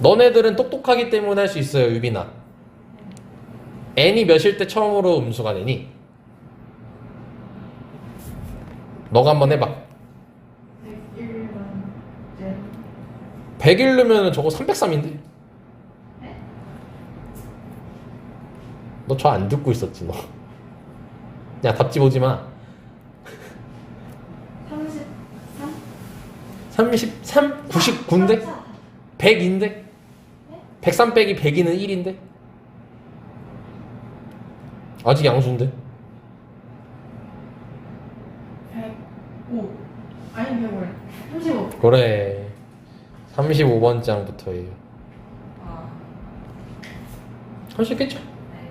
Speaker 1: 너네들은 똑똑하기 때문에 할 수 있어요. 유빈아, n이 몇일 때 처음으로 음수가 되니? 너가 한번 해봐.
Speaker 3: 101번째.
Speaker 1: 100일 넣으면 저거 303인데? 너 저 안 듣고 있었지 너. 야, 답지 보지 마. 33? 99인데? 100인데? 103 빼기 102는 1인데? 아직 양수인데?
Speaker 3: 105. 아니, 105. 35.
Speaker 1: 그래, 35번 장부터예요.
Speaker 2: 아,
Speaker 1: 할 수 있겠죠?
Speaker 2: 네.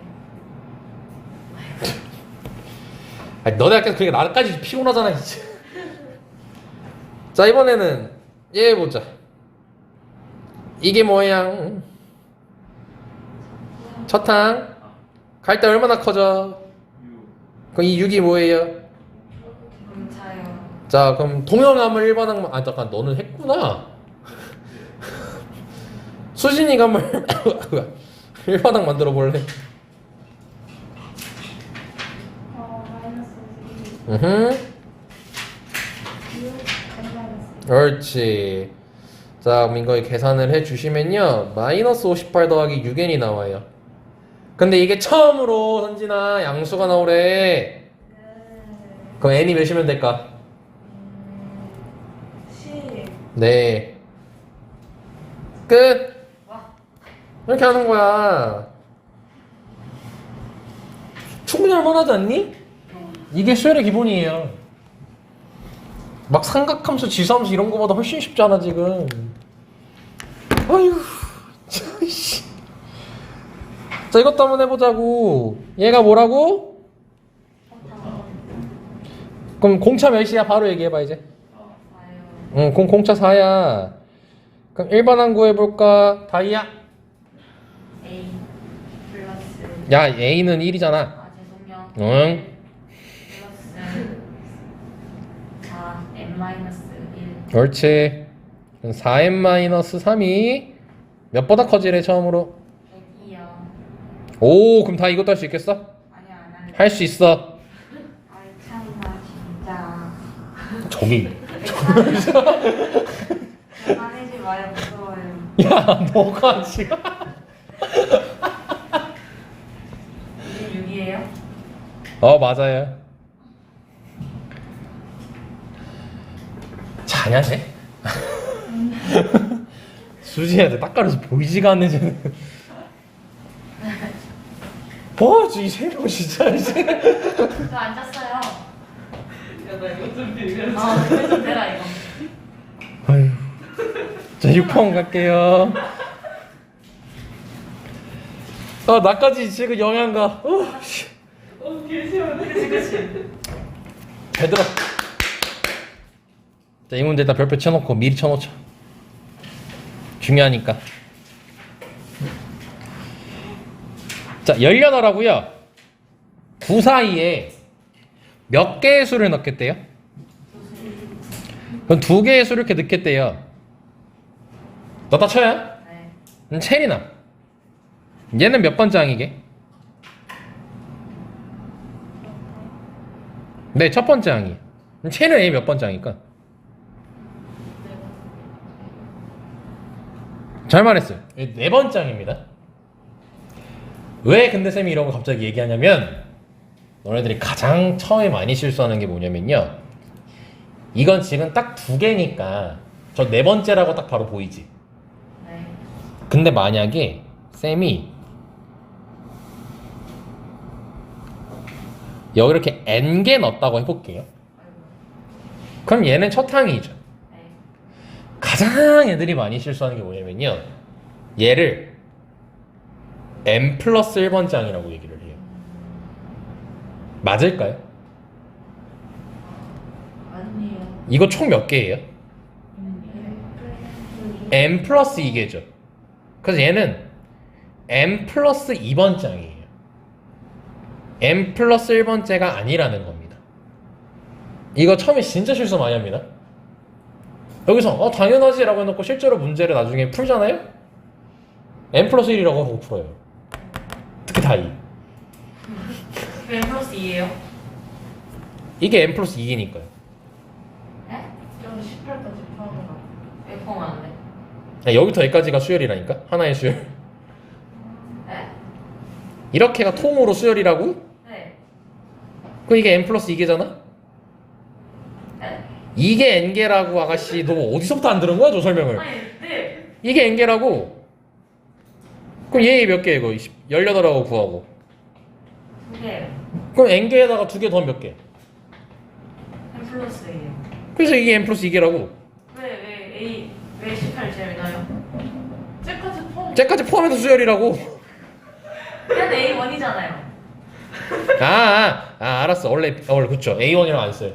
Speaker 1: 아니, 너네 아까 그러니까 나까지 피곤하잖아 이제. 자, 이번에는 얘 보자. 이게 뭐야? 첫항 갈 때 얼마나 커져?
Speaker 4: 6.
Speaker 1: 그럼 이 6이 뭐예요?
Speaker 2: 공차요.
Speaker 1: 자 그럼 동형함을 일반항만 아 잠깐 너는 했구나. 수진이가 한번 일반항 만들어 볼래?
Speaker 3: 마이너스 2.
Speaker 1: 으흠.
Speaker 3: 6. n 마이너스
Speaker 1: 옳지. 자 그럼 이거 계산을 해주시면요 마이너스 58 더하기 6n이 나와요. 근데 이게 처음으로 선진아 양수가 나오래. 그럼 n이 몇이면 될까?
Speaker 3: 10.
Speaker 1: 네. 끝.
Speaker 2: 와.
Speaker 1: 이렇게 하는 거야. 충분히 할만하지 않니? 이게 수열의 기본이에요. 막 삼각함수, 지수함수 이런 거보다 훨씬 쉽잖아 지금. 아휴, 참, 씨. 자 이것도 한번 해보자고. 얘가 뭐라고? 그럼 공차 몇이야? 바로 얘기해봐 이제.
Speaker 2: 4요.
Speaker 1: 응, 공차 4야. 그럼 일반항 구해볼까? 다이야?
Speaker 2: A 플러스.
Speaker 1: 야 A는 1이잖아.
Speaker 2: 아 죄송해요.
Speaker 1: 응.
Speaker 2: 플러스 4 n 마이너스 1.
Speaker 1: 옳지. 4n-3이 몇 보다 커지래 처음으로?
Speaker 2: 100이요.
Speaker 1: 오 그럼 다 이것도 할 수 있겠어?
Speaker 2: 아니요 안 할래.
Speaker 1: 할 수 있어.
Speaker 2: 아이 참나 진짜.
Speaker 1: 저기.
Speaker 2: 화내지 마요 무서워요.
Speaker 1: 야 너가 지금.
Speaker 2: 26이에요?
Speaker 1: 맞아요. 자냐 쟤? 수지한테 딱 가려서 보이지가 않네 쟤는. 이 세 명 진짜 이제.
Speaker 2: 저 앉았어요.
Speaker 3: 야나 이거 좀 빌려.
Speaker 2: 이거 좀 대라 이거.
Speaker 1: 아휴. 자 6번 갈게요. 나까지 지금 영양가. 씨.
Speaker 3: 개시원해.
Speaker 1: 잘 들어. 자, 이 문제 일단 별표 쳐놓고 미리 쳐놓자. 중요하니까. 자, 18하고요. 9 사이에 몇 개의 수를 넣겠대요? 그럼 2개의 수를 이렇게 넣겠대요. 넣다 쳐요?
Speaker 2: 네.
Speaker 1: 체리나. 얘는 몇 번째 항이게? 네, 첫 번째 항이. 체는 A 몇 번째 항이니까? 잘 말했어요. 네 번째 항입니다. 왜 근데 쌤이 이런 거 갑자기 얘기하냐면 너네들이 가장 처음에 많이 실수하는 게 뭐냐면요. 이건 지금 딱 2개니까 저 네 번째라고 딱 바로 보이지.
Speaker 2: 네.
Speaker 1: 근데 만약에 쌤이 여기 이렇게 n개 넣었다고 해볼게요.
Speaker 2: 아이고.
Speaker 1: 그럼 얘는 첫 항이죠.
Speaker 2: 네.
Speaker 1: 가장 애들이 많이 실수하는 게 뭐냐면요. 얘를 n 플러스 1번째 항이라고 얘기를 해요. 맞을까요?
Speaker 3: 아니에요.
Speaker 1: 이거 총 몇 개예요? n 플러스 2개죠. 그래서 얘는 n 플러스 2번째 항이에요. n 플러스 1번째가 아니라는 겁니다. 이거 처음에 진짜 실수 많이 합니다. 여기서 당연하지 라고 해놓고 실제로 문제를 나중에 풀잖아요? n 플러스 1이라고 하고 풀어요. 특히 다이.
Speaker 2: 왜 플러스 2예요?
Speaker 1: 이게 n 플러스 2이니까요.
Speaker 2: 네?
Speaker 3: 여기 18까지 포함해가.
Speaker 2: 왜 포함 안 돼?
Speaker 1: 여기부터 여기까지가 수열이라니까? 하나의 수열.
Speaker 2: 네?
Speaker 1: 이렇게가 통으로 수열이라고?
Speaker 2: 네.
Speaker 1: 그럼 이게 n 플러스 2개잖아?
Speaker 2: 네?
Speaker 1: 이게 n개라고 아가씨 너 어디서부터 안 들은 거야 저 설명을.
Speaker 2: 아니 네.
Speaker 1: 이게 n개라고. 그럼 얘 몇 개야 이거? 18하고 9하고.
Speaker 2: 2개.
Speaker 1: 그럼 n개에다가 2개 더하면 몇 개?
Speaker 2: n 플러스 A예요.
Speaker 1: 그래서 이게 n 플러스 2개라고.
Speaker 2: 왜 A 왜 18 제일 나요?
Speaker 3: 쟤까지 포함.
Speaker 1: 쟤까지 포함해서 수열이라고.
Speaker 2: 그냥 A1이잖아요.
Speaker 1: 알았어. 원래 그쵸. A1이랑 안 써요.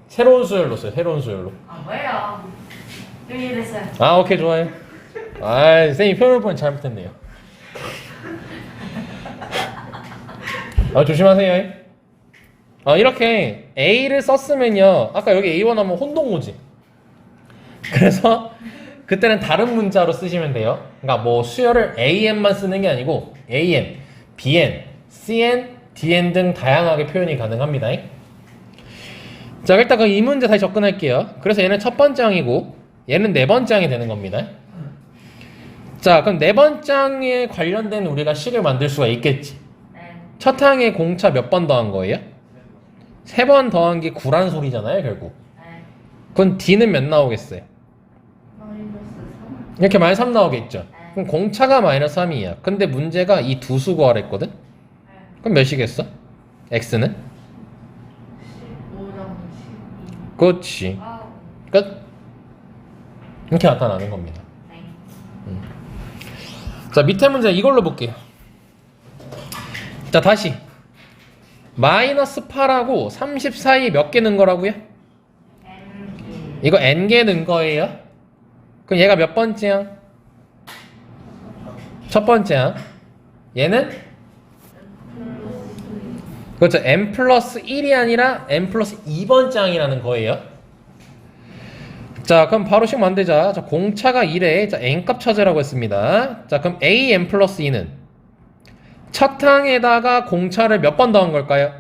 Speaker 1: 새로운 수열로 써요. 새로운 수열로.
Speaker 2: 아 뭐예요? 여기 이랬어요.
Speaker 1: 오케이 좋아요. 아, 선생님 표현을 보면 잘못했네요. 아, 조심하세요. 이렇게 A를 썼으면요. 아까 여기 A1 하면 혼동오지. 그래서 그때는 다른 문자로 쓰시면 돼요. 그러니까 뭐 수열을 AN만 쓰는 게 아니고 AN, BN, CN, DN 등 다양하게 표현이 가능합니다. 자, 일단 그 이 문제 다시 접근할게요. 그래서 얘는 첫 번째 항이고 얘는 네 번째 항이 되는 겁니다. 자, 그럼 네 번째 항에 관련된 우리가 식을 만들 수가 있겠지.
Speaker 2: 네.
Speaker 1: 첫 항에 공차 몇 번 더한 거예요? 세 번 더한 게 9란 소리잖아요, 결국.
Speaker 2: 네.
Speaker 1: 그럼 D는 몇 나오겠어요?
Speaker 3: 마이너스 3.
Speaker 1: 이렇게 마이너스 3 나오겠죠. 그럼 공차가 마이너스 3이야. 근데 문제가 이 두 수 구하랬거든? 그럼 몇이겠어? X는?
Speaker 3: 15랑 12.
Speaker 1: 그렇지.
Speaker 2: 와우.
Speaker 1: 끝. 이렇게 나타나는 겁니다.
Speaker 2: 네.
Speaker 1: 자, 밑에 문제 이걸로 볼게요. 자, 다시. 마이너스 8하고 30 사이 몇 개 넣은 거라고요?
Speaker 2: N.
Speaker 1: 이거 n개 넣은 거예요. 그럼 얘가 몇 번째야? 첫 번째야. 얘는? 그렇죠. n 플러스 1이 아니라 n 플러스 2번째 항이라는 거예요. 자, 그럼 바로 식 만들자. 자, 공차가 1에 자, n값 찾으라고 했습니다. 자, 그럼 a n 플러스 2는 첫 항에다가 공차를 몇 번 더한 걸까요?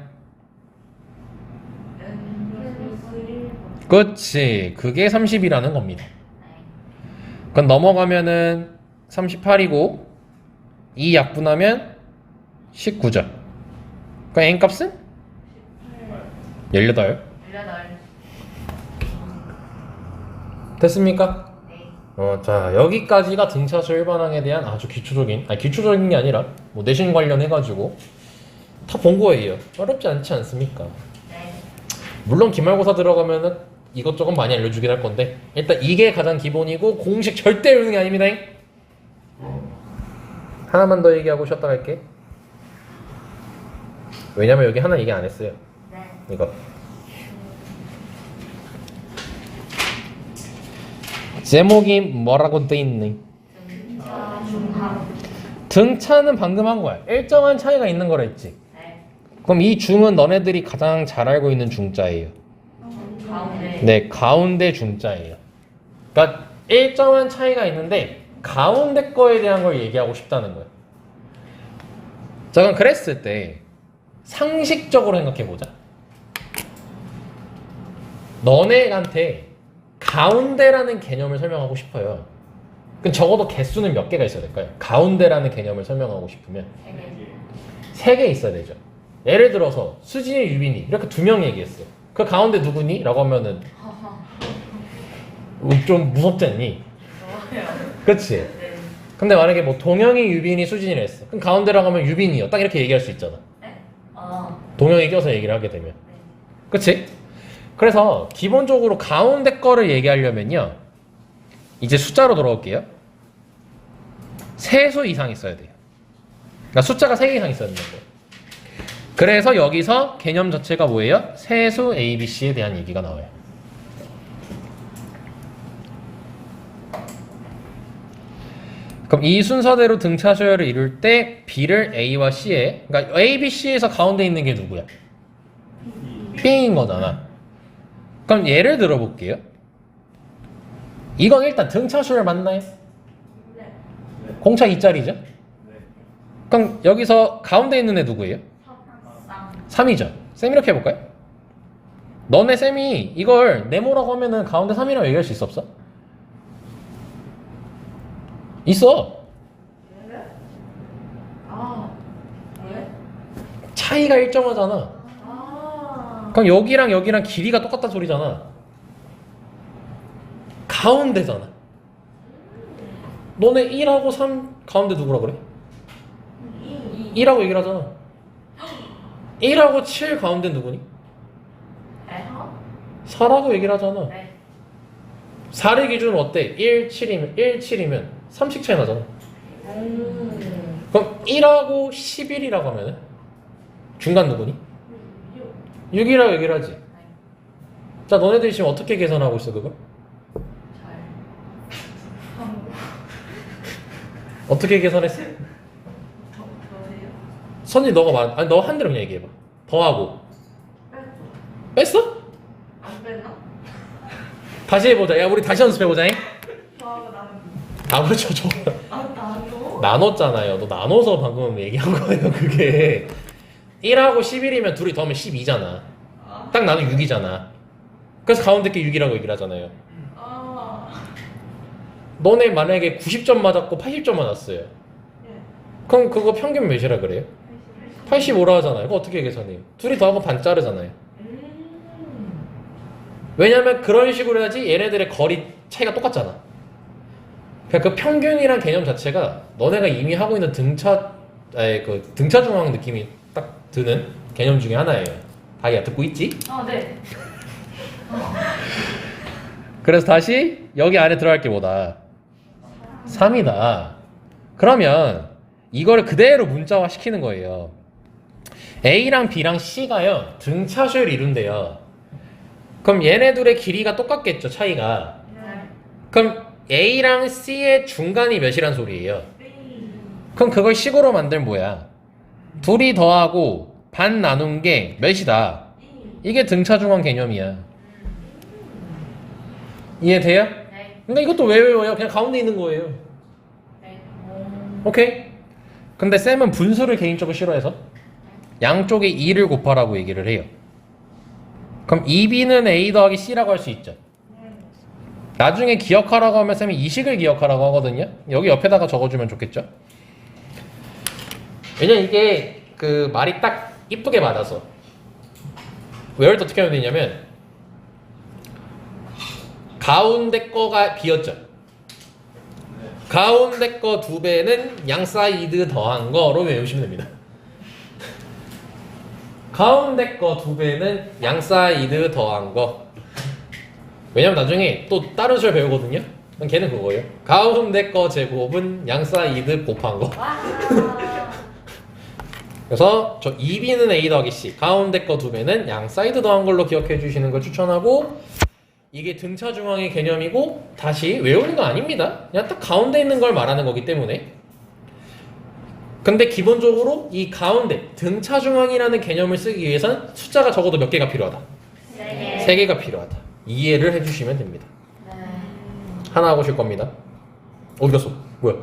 Speaker 3: N 플러스 1번.
Speaker 1: 그렇지. 그게 30이라는 겁니다.
Speaker 2: 네.
Speaker 1: 그럼 넘어가면은 38이고 2 약분하면 19죠. 그럼 n 값은? 18.
Speaker 2: 18.
Speaker 1: 됐습니까?
Speaker 2: 네.
Speaker 1: 자, 여기까지가 등차수 일반항에 대한 아주 기초적인 게 아니라 뭐 내신 관련해가지고 다 본 거예요. 어렵지 않지 않습니까?
Speaker 2: 네.
Speaker 1: 물론 기말고사 들어가면은 이것저것 많이 알려주긴 할 건데 일단 이게 가장 기본이고 공식 절대 외우는 게 아닙니다. 하나만 더 얘기하고 쉬었다 갈게. 왜냐면 여기 하나 얘기 안 했어요.
Speaker 2: 네.
Speaker 1: 이거 제목이 뭐라고 돼 있니?
Speaker 2: 등차 중항.
Speaker 1: 등차는 방금 한 거야. 일정한 차이가 있는 거라 했지.
Speaker 2: 네.
Speaker 1: 그럼 이 중은 너네들이 가장 잘 알고 있는 중자예요.
Speaker 2: 가운데.
Speaker 1: 네, 가운데 중자예요. 그러니까 일정한 차이가 있는데 가운데 거에 대한 걸 얘기하고 싶다는 거예요. 자, 그럼 그랬을 때 상식적으로 생각해 보자. 너네한테 가운데라는 개념을 설명하고 싶어요. 그럼 적어도 개수는 몇 개가 있어야 될까요? 가운데라는 개념을 설명하고 싶으면
Speaker 2: 세 개.
Speaker 1: 3개 있어야 되죠. 예를 들어서 수진이, 유빈이 이렇게 두 명 얘기했어. 그 가운데 누구니? 라고 하면은 좀 무섭지 않니?
Speaker 2: 좋아요.
Speaker 1: 그치?
Speaker 2: 네.
Speaker 1: 근데 만약에 뭐 동영이, 유빈이, 수진이라 했어. 그럼 가운데라고 하면 유빈이요. 딱 이렇게 얘기할 수 있잖아.
Speaker 2: 네.
Speaker 1: 동영이 껴서 얘기를 하게 되면. 그치? 그래서 기본적으로 가운데 거를 얘기하려면요. 이제 숫자로 돌아올게요. 세 수 이상 있어야 돼요. 그러니까 숫자가 3개 이상 있어야 되는 거예요. 그래서 여기서 개념 자체가 뭐예요? 세수 A, B, C에 대한 얘기가 나와요. 그럼 이 순서대로 등차 수열을 이룰 때 B를 A와 C에, 그러니까 A, B, C에서 가운데 있는 게 누구야? B인 거잖아. 그럼 예를 들어 볼게요. 이건 일단 등차 수열 맞나요?
Speaker 2: 네.
Speaker 1: 공차 2짜리죠?
Speaker 4: 네.
Speaker 1: 그럼 여기서 가운데 있는 애 누구예요?
Speaker 2: 쌍.
Speaker 1: 3이죠. 쌤 이렇게 해볼까요? 너네 쌤이 이걸 네모라고 하면은 가운데 3이라고 얘기할 수 있어 없어? 있어.
Speaker 3: 아,
Speaker 2: 왜?
Speaker 1: 차이가 일정하잖아.
Speaker 3: 아,
Speaker 1: 그럼 여기랑 여기랑 길이가 똑같단 소리잖아. 가운데잖아. 너네 1하고 3 가운데 누구라 그래? 2라고 얘기를 하잖아. 1하고 7 가운데 누구니?
Speaker 2: 네.
Speaker 1: 4라고 얘기를 하잖아.
Speaker 2: 네.
Speaker 1: 4를 기준으로 어때? 1, 7이면 3씩 차이 나잖아. 그럼 1하고 11이라고 하면은 중간 누구니? 6이라고 얘기를 하지. 자, 너네들이 지금 어떻게 계산하고 있어, 그걸?
Speaker 2: 잘.
Speaker 1: 어떻게 계산했어?
Speaker 3: 더해요?
Speaker 1: 선이 너가 말 아니 너 한 대로 그냥 얘기해봐. 더하고
Speaker 3: 뺐죠?
Speaker 1: 뺐어?
Speaker 3: 안 뺐나?
Speaker 1: 다시 해보자. 야 우리 다시 연습해보자.
Speaker 3: 더하고 나는
Speaker 1: 나눠 줘.
Speaker 3: 나도?
Speaker 1: 나눴잖아요. 너 나눠서 방금 얘기한 거예요. 그게 1하고 11이면 둘이 더하면 12잖아. 딱 나는 6이잖아. 그래서 가운데 게 6이라고 얘기를 하잖아요.
Speaker 3: 아,
Speaker 1: 너네 만약에 90점 맞았고 80점 맞았어요.
Speaker 3: 예.
Speaker 1: 그럼 그거 평균 몇이라 그래요? 85라 하잖아요. 그거 어떻게 계산해요? 둘이 더하고 반 자르잖아요. 왜냐면 그런 식으로 해야지 얘네들의 거리 차이가 똑같잖아. 그러니까 그 평균이란 개념 자체가 너네가 이미 하고 있는 그 등차 중앙 느낌이 딱 드는 개념 중에 하나예요. 다이야 듣고 있지?
Speaker 2: 네.
Speaker 1: 그래서 다시 여기 안에 들어갈 게 뭐다? 3이다. 그러면 이거를 그대로 문자화 시키는 거예요. A랑 B랑 C가요 등차수를 이룬대요. 그럼 얘네들의 길이가 똑같겠죠, 차이가. 그럼 A랑 C의 중간이 몇이란 소리예요? 그럼 그걸 식으로 만들면 뭐야? 둘이 더하고 반 나눈 게 몇이다? 이게 등차 중앙 개념이야. 이해돼요?
Speaker 2: 네.
Speaker 1: 그러니까 이것도 왜 외워요? 그냥 가운데 있는 거예요.
Speaker 2: 네.
Speaker 1: 오케이? 근데 쌤은 분수를 개인적으로 싫어해서 양쪽에 2를 곱하라고 얘기를 해요. 그럼 2b는 a 더하기 c라고 할 수 있죠. 나중에 기억하라고 하면 쌤이 이 식을 기억하라고 하거든요. 여기 옆에다가 적어주면 좋겠죠. 왜냐면 이게 그 말이 딱 이쁘게 맞아서 외울 때 어떻게 하면 되냐면 가운데 거가 b였죠. 가운데 거 2배는 양 사이드 더한 거로 외우시면 됩니다. 가운데 거 2배는 양 사이드 더한 거. 왜냐면 나중에 또 다른 수를 배우거든요. 그럼 걔는 그거예요. 가운데 거 제곱은 양 사이드 곱한 거. 그래서 저 2b는 a 더하기 c, 가운데 거 2배는 양 사이드 더한 걸로 기억해 주시는 걸 추천하고, 이게 등차 중앙의 개념이고 다시 외우는 거 아닙니다. 그냥 딱 가운데 있는 걸 말하는 거기 때문에. 근데 기본적으로 이 가운데 등차 중앙이라는 개념을 쓰기 위해선 숫자가 적어도 몇 개가 필요하다? 3개가 필요하다. 이해를 해주시면 됩니다. 하나 하고 쉴 겁니다. 어디 갔어? 뭐야?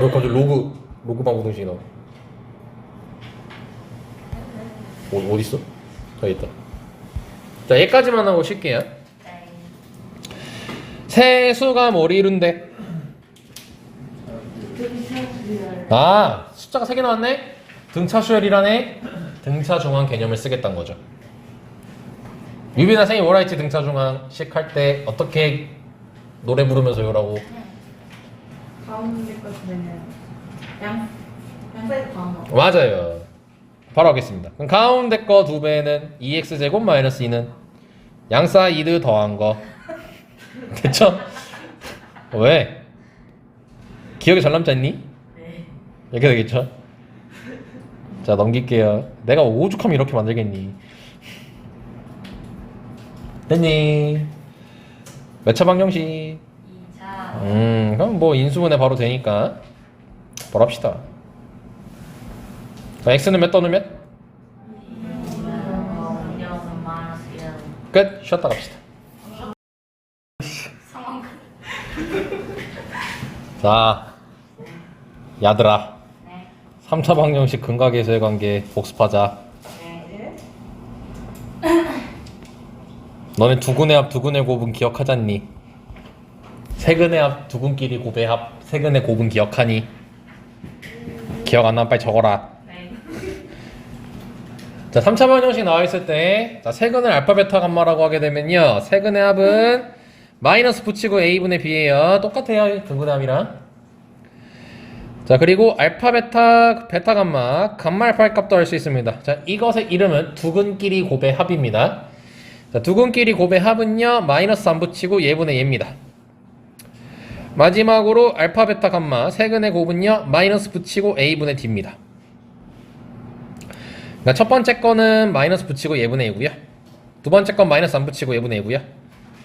Speaker 1: 너 갑자기 로그 방구등식이 나와. 어디 있어? 저기 있다. 자, 얘까지만 하고 쉴게요. 세수가 뭘 이룬대? 아, 숫자가 3개 나왔네? 등차 수열이라네? 등차 중앙 개념을 쓰겠다는 거죠. 유빈아 선생님 뭐라 했지? 등차 중앙식 할 때 어떻게 노래 부르면서 외우라고?
Speaker 3: 가운데 거 되면 양사이드 더한 거.
Speaker 1: 맞아요. 바로 하겠습니다. 그럼 가운데 거 2배는 2x제곱 마이너스 2는 양사이드 더한 거. 됐죠? 왜? 기억이 잘 남지 않니?
Speaker 2: 네.
Speaker 1: 이렇게 되겠죠? 자, 넘길게요. 내가 오죽하면 이렇게 만들겠니? 됐니? 몇 차 방정식?
Speaker 2: 2차.
Speaker 1: 그럼 뭐 인수분해 바로 되니까 바로 합시다. 자, x는 몇 더는 몇?
Speaker 2: 0은 마이너스 1.
Speaker 1: 끝. 쉬었다 갑시다.
Speaker 2: 상황.
Speaker 1: 자, 야들아,
Speaker 2: 네.
Speaker 1: 3차 방정식 근각에서의 관계 복습하자.
Speaker 2: 네.
Speaker 1: 너네 두근의 합 두근의 곱은 기억하잖니? 세근의 합 두근끼리 곱의 합 세근의 곱은 기억하니? 기억 안 나면 빨리 적어라.
Speaker 2: 네.
Speaker 1: 자, 3차 방정식 나와 있을 때, 자, 세근을 알파 베타 감마라고 하게 되면요, 세근의 합은 마이너스 붙이고 a분의 b예요. 똑같아요, 두근의 합이랑. 자, 그리고 알파 베타 베타 감마 알파의 값도 알 수 있습니다. 자, 이것의 이름은 두근끼리 곱의 합입니다. 자, 두근끼리 곱의 합은요, 마이너스 안 붙이고 예분의 예입니다. 마지막으로 알파 베타 감마 세근의 곱은요, 마이너스 붙이고 a분의 d입니다. 그러니까 첫 번째 거는 마이너스 붙이고 예분의 예고요. 두 번째 건 마이너스 안 붙이고 예분의 예고요.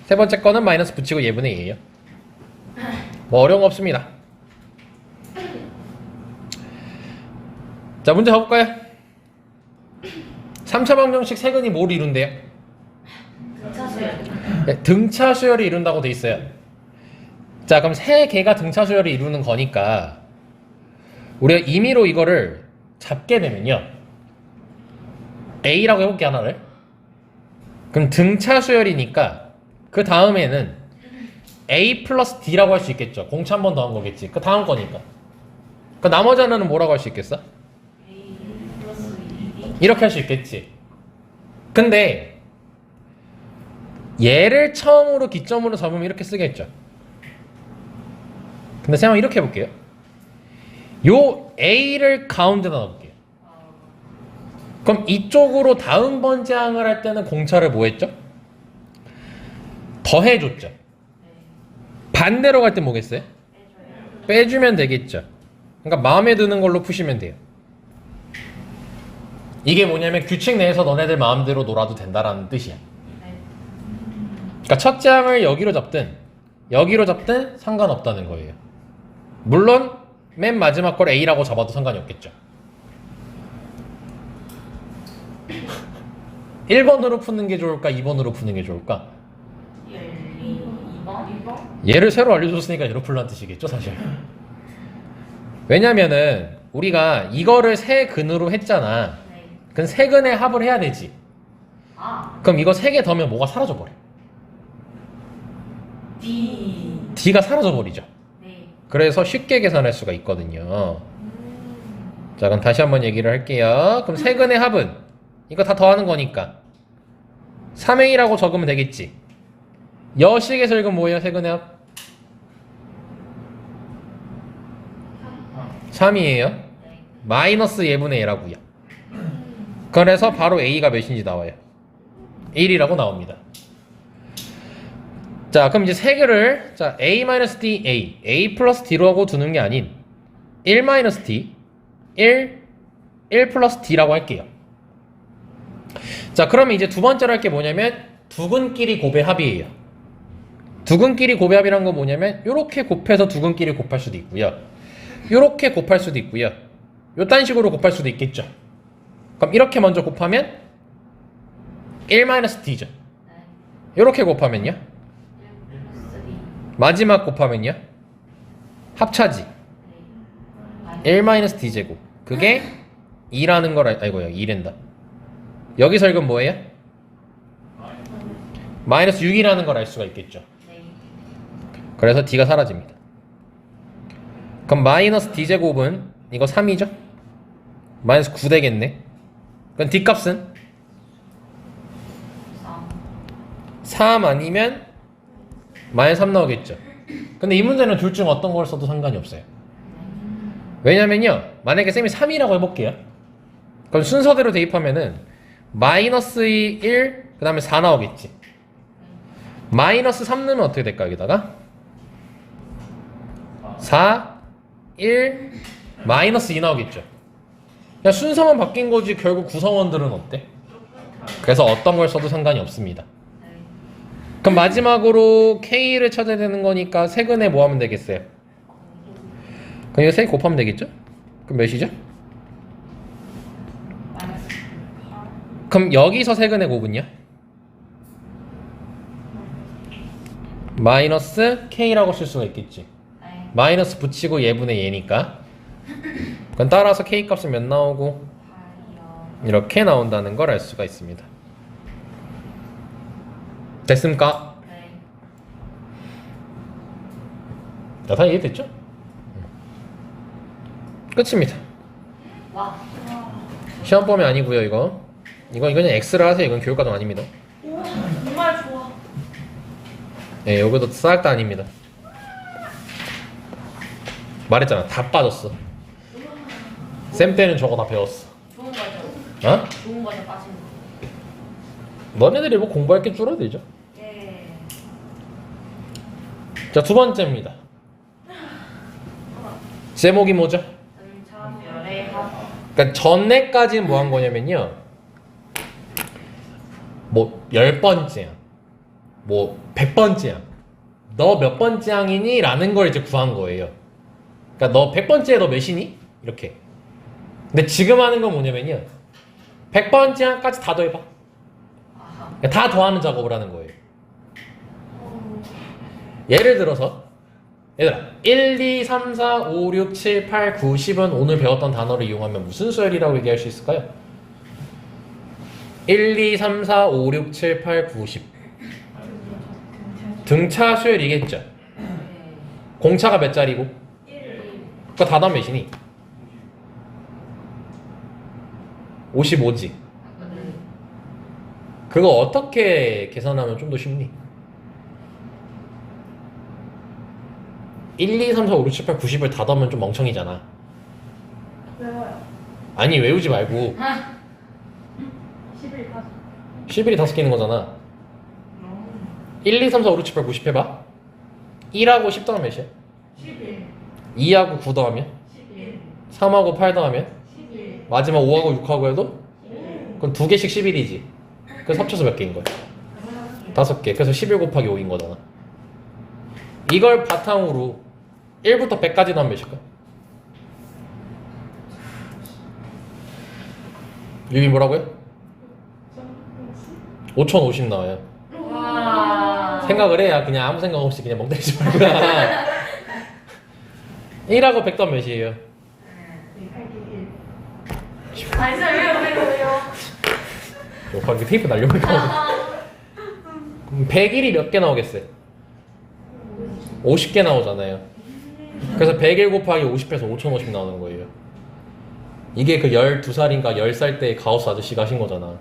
Speaker 1: 세 번째 거는 마이너스 붙이고 예분의 예예요. 뭐 어려운 거 없습니다. 자, 문제 가볼까요? 3차 방정식 세근이 뭘 이룬대요?
Speaker 2: 등차 수열.
Speaker 1: 네, 등차 수열이 이룬다고 돼 있어요. 자, 그럼 세 개가 등차 수열을 이루는 거니까 우리가 임의로 이거를 잡게 되면요, A라고 해볼게 하나를. 그럼 등차 수열이니까 그 다음에는 A 플러스 D라고 할 수 있겠죠. 공차 한 번 더 한 거겠지. 그 다음 거니까. 그 나머지 하나는 뭐라고 할 수 있겠어?
Speaker 2: A 플러스 2D.
Speaker 1: 이렇게 할 수 있겠지. 근데 얘를 처음으로 기점으로 잡으면 이렇게 쓰겠죠. 근데 생각 이렇게 해볼게요. 요 A를 가운데다 넣을게요. 그럼 이쪽으로 다음 번째항을 할 때는 공차를 뭐 했죠? 더해줬죠. 반대로 갈 때 뭐겠어요? 빼주면 되겠죠. 그러니까 마음에 드는 걸로 푸시면 돼요. 이게 뭐냐면 규칙 내에서 너네들 마음대로 놀아도 된다라는 뜻이야. 그러니까 첫째 항을 여기로 잡든 상관없다는 거예요. 물론 맨 마지막 걸 A라고 잡아도 상관이 없겠죠. 1번으로 푸는 게 좋을까? 2번으로 푸는 게 좋을까?
Speaker 2: 2번?
Speaker 1: 얘를 새로 알려줬으니까 얘로 풀라는 뜻이겠죠, 사실. 왜냐면은 우리가 이거를 세 근으로 했잖아.
Speaker 2: 네.
Speaker 1: 그럼 세 근의 합을 해야 되지.
Speaker 2: 아,
Speaker 1: 그럼 이거 세 개 더하면 뭐가 사라져버려?
Speaker 2: D.
Speaker 1: D가 사라져버리죠.
Speaker 2: 네.
Speaker 1: 그래서 쉽게 계산할 수가 있거든요. 자, 그럼 다시 한번 얘기를 할게요. 그럼 세 근의 합은 이거 다 더하는 거니까 3A라고 적으면 되겠지. 여식에서 읽으면 뭐예요? 세 근의 합? 3이에요.
Speaker 2: 네.
Speaker 1: 마이너스 예분의 A라고요. 그래서 바로 A가 몇인지 나와요. 1이라고 나옵니다. 자, 그럼 이제 세 개를 자 A-D, A 플러스 D로 하고 두는 게 아닌 1-D, 1 플러스 D라고 할게요. 자, 그러면 이제 두 번째로 할 게 뭐냐면 두근끼리 곱의 합이에요. 두근끼리 곱의 합이란 건 뭐냐면 요렇게 곱해서 두근끼리 곱할 수도 있고요, 요렇게 곱할 수도 있고요, 요딴 식으로 곱할 수도 있겠죠. 그럼 이렇게 먼저 곱하면 1-D죠.
Speaker 2: 네.
Speaker 1: 요렇게 곱하면요,
Speaker 2: 1 플러스 2.
Speaker 1: 마지막 곱하면요, 합차지.
Speaker 2: 네.
Speaker 1: 1-D 제곱. 그게 2라는 걸 아이고요, 2랜다. 여기서 읽으면 뭐예요? 마이너스 6이라는 걸 알 수가 있겠죠.
Speaker 2: 네.
Speaker 1: 그래서 D가 사라집니다. 그럼 마이너스 D 제곱은 이거 3이죠? 마이너스 9 되겠네. 그럼 D 값은 3 아니면 마이너스 3 나오겠죠. 근데 이 문제는 둘 중 어떤 걸 써도 상관이 없어요. 왜냐면요, 만약에 쌤이 3이라고 해볼게요. 그럼 순서대로 대입하면은 마이너스 1, 그 다음에 4 나오겠지. 마이너스 3 넣으면 어떻게 될까? 여기다가 4, 1, 마이너스 2 나오겠죠. 그냥 순서만 바뀐 거지 결국 구성원들은 어때? 그래서 어떤 걸 써도 상관이 없습니다.
Speaker 2: 네.
Speaker 1: 그럼 마지막으로 K를 찾아야 되는 거니까 세근에 뭐 하면 되겠어요? 그럼 이거 3 곱하면 되겠죠? 그럼 몇이죠?
Speaker 2: 마이너스 8.
Speaker 1: 그럼 여기서 세근의 곱은요? 마이너스 K라고 쓸 수가 있겠지.
Speaker 2: 네.
Speaker 1: 마이너스 붙이고 예분의 예니까. 그럼 따라서 K 값은 몇 나오고
Speaker 2: 8이요.
Speaker 1: 이렇게 나온다는 걸 알 수가 있습니다. 됐습니까?
Speaker 2: 네.
Speaker 1: 자, 다 이해됐죠? 끝입니다.
Speaker 2: 와.
Speaker 1: 시험 범위 아니고요, 이거. 이건 그냥 X를 하세요. 이건 교육과정 아닙니다.
Speaker 3: 오, 정말 좋아.
Speaker 1: 예, 여기도 싹 다 아닙니다. 말했잖아, 다 빠졌어. 쌤 때는 저거 다 배웠어.
Speaker 2: 좋은 거죠.
Speaker 1: 어?
Speaker 2: 좋은 거죠, 빠진 거.
Speaker 1: 너네들이 뭐 공부할 게 줄어들죠.
Speaker 2: 예.
Speaker 1: 자, 두 번째입니다. 제목이 뭐죠?
Speaker 2: 등차 수열의 합.
Speaker 1: 그러니까 전에까지는 뭐 한 거냐면요, 뭐 10번째야, 뭐 100번째야, 너 몇 번째 항이니? 라는 걸 이제 구한 거예요. 그러니까 너 100번째에 너 몇이니? 이렇게. 근데 지금 하는 건 뭐냐면요. 100번째 항까지 다 더해봐.
Speaker 2: 아하.
Speaker 1: 다 더하는 작업을 하는 거예요. 예를 들어서 얘들아 1, 2, 3, 4, 5, 6, 7, 8, 9, 10은 오늘 배웠던 단어를 이용하면 무슨 수열이라고 얘기할 수 있을까요? 1, 2, 3, 4, 5, 6, 7, 8, 9, 10 등차 수열이겠죠. 공차가 몇 자리고? 그거 다 더하면 몇이니? 55지. 그거 어떻게 계산하면 좀 더 쉽니? 1, 2, 3, 4, 5, 6, 7, 8, 90을 다 더하면 좀 멍청이잖아.
Speaker 3: 외워요.
Speaker 1: 아니 외우지 말고
Speaker 3: 11 가서.
Speaker 1: 11이 5개 있는 거잖아. 1, 2, 3, 4, 5, 6, 7, 8, 90 해봐. 1하고 10 더하면 몇이야?
Speaker 3: 11.
Speaker 1: 2하고 9 더하면?
Speaker 3: 11.
Speaker 1: 3하고 8 더하면?
Speaker 3: 11.
Speaker 1: 마지막 5하고 6하고 해도? 그럼 2개씩 11이지. 그래서 합쳐서 몇 개인 거야? 5개. 그래서 11 곱하기 5인 거잖아. 이걸 바탕으로 1부터 100까지 나오면 몇일까? 유비 뭐라고요? 5050 나와요.
Speaker 2: 와.
Speaker 1: 생각을 해야 그냥 아무 생각 없이 그냥 멍 때리지 말고 1하고 100 더하면 몇이에요?
Speaker 3: 1.
Speaker 2: 아니 왜요?
Speaker 1: 방금 테이프 날려버릴까? 그럼 101이 몇 개 나오겠어요? 50개 나오잖아요. 그래서 101 곱하기 50해서 5050 나오는 거예요. 이게 그 12살인가 10살 때 가우스 아저씨가 하신 거잖아.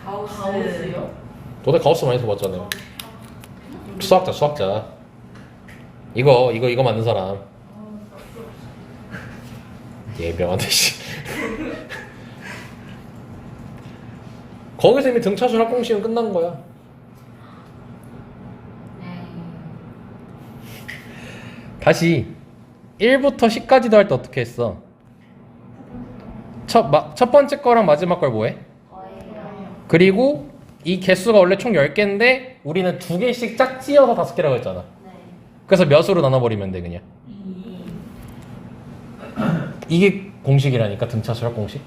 Speaker 2: 가우스요?
Speaker 1: 너네 가우스 많이 써봤잖아요. 수학자. 이거 맞는 사람. 예명한데 씨. 거기서 이미 등차수 합공식은 끝난 거야. 다시 1부터 10까지도 할 때 어떻게 했어? 첫 번째 거랑 마지막 걸 뭐해? 그리고 이 개수가 원래 총 10개인데 우리는 2개씩 짝지어서 5개라고 했잖아. 그래서 몇으로 나눠버리면 돼 그냥. 이게 공식이라니까 등차수 합공식.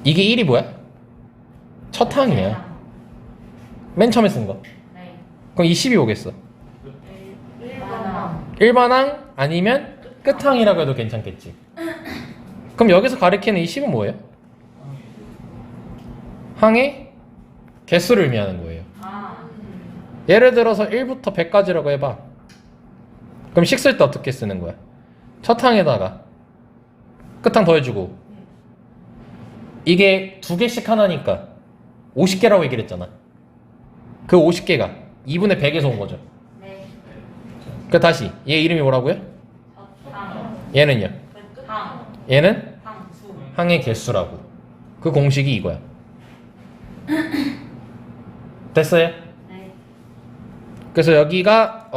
Speaker 1: 이게 1이 뭐야? 첫 항이야. 맨 처음에 쓴 거.
Speaker 2: 네.
Speaker 1: 그럼 이 10이 오겠어.
Speaker 2: 1번함.
Speaker 1: 일반항 아니면 끝항이라고 해도 괜찮겠지. 그럼 여기서 가리키는 이 10은 뭐예요? 항의 개수를 의미하는 거예요. 예를 들어서 1부터 100까지라고 해봐. 그럼 식 쓸 때 어떻게 쓰는 거야? 첫 항에다가 끝항 더해주고 이게 2개씩 하나니까 50개라고 얘기를 했잖아. 그 50개가 2분의 100에서 온 거죠.
Speaker 2: 네.
Speaker 1: 그 다시 얘 이름이 뭐라고요?
Speaker 2: 항.
Speaker 1: 얘는요?
Speaker 2: 항.
Speaker 1: 얘는
Speaker 2: 항수.
Speaker 1: 항의 개수라고. 그 공식이 이거야. 됐어요?
Speaker 2: 네.
Speaker 1: 그래서 여기가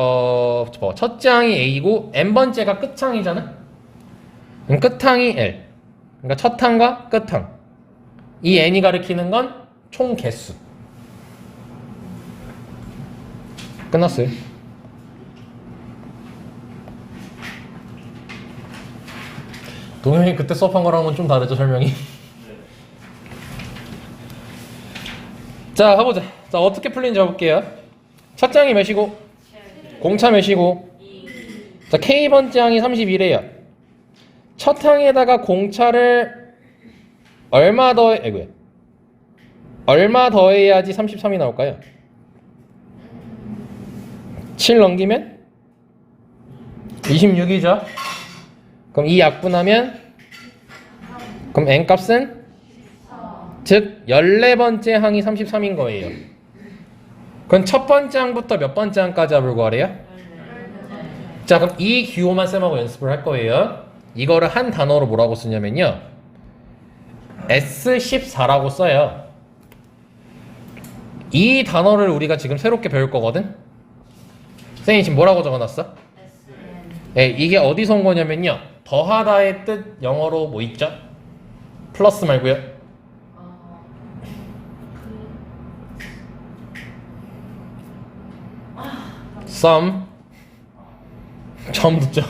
Speaker 1: 첫째 항이 A고 n번째가 끝항이잖아. 그럼 끝항이 L. 그러니까 첫 항과 끝항. 이 n이 가리키는 건 총 개수. 끝났어요. 동영이 그때 수업한 거랑은 좀 다르죠 설명이. 자 가보자. 자 어떻게 풀리는지 해볼게요. 첫 장이 몇이고 공차 몇이고. 자 K번째 항이 31이에요. 첫 항에다가 공차를 얼마 더해야지 33이 나올까요? 7 넘기면 26이죠. 그럼 이 약분하면 그럼 n값은 즉 14번째 항이 33인 거예요. 그럼 첫 번째 항부터 몇 번째 항까지 합을 구하래요? 자 그럼 이 기호만 쌤하고 연습을 할 거예요. 이거를 한 단어로 뭐라고 쓰냐면요 S14라고 써요. 이 단어를 우리가 지금 새롭게 배울 거거든. 선생님 지금 뭐라고 적어놨어? 네, 이게 어디서 온 거냐면요 더하다의 뜻 영어로 뭐 있죠? 플러스 말고요 sum 처음 듣죠?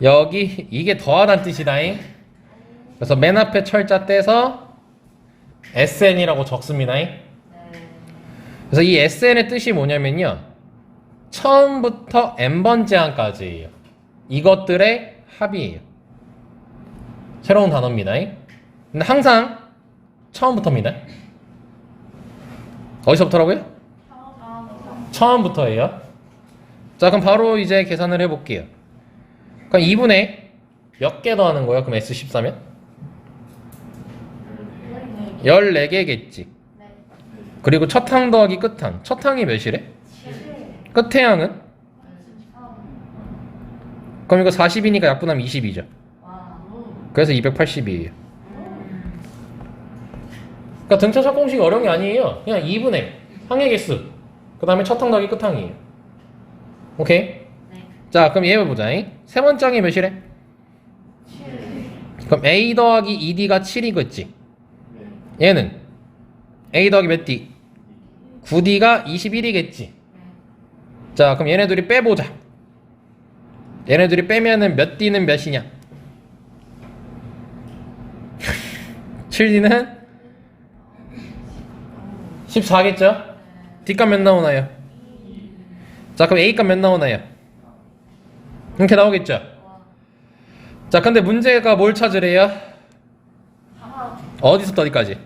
Speaker 1: 여기 이게 더하다는 뜻이다잉. 그래서 맨 앞에 철자 떼서 SN이라고 적습니다잉. 그래서 이 SN의 뜻이 뭐냐면요, 처음부터 n번째 항까지예요. 이것들의 합이에요. 새로운 단어입니다. 근데 항상 처음부터입니다. 어디서부터라고요? 처음부터예요. 자, 그럼 바로 이제 계산을 해볼게요. 그럼 2분의 몇 개 더하는 거예요? 그럼 S14면? 14개겠지. 그리고 첫 항 더하기 끝 항. 첫 항이 몇이래? 끝의 항은? 그럼 이거 40이니까 약분하면 20이죠. 그래서 280이에요. 그러니까 등차적 공식이 어려운 게 아니에요. 그냥 2분의 항의 개수, 그 다음에 첫 항 더하기 끝 항이에요. 오케이? 자, 그럼 얘 해보자. 세 번째 항이 몇이래? 그럼 A 더하기 2D가 7이겠지. 얘는 A 더하기 몇 D? 9D가 21이겠지. 자, 그럼 얘네 둘이 빼보자. 얘네 둘이 빼면은 몇 D는 몇이냐? 7D는 14겠죠? D값 몇 나오나요? 자, 그럼 A값 몇 나오나요? 이렇게 나오겠죠? 자, 근데 문제가 뭘 찾으래요? 어디서부터 어디까지?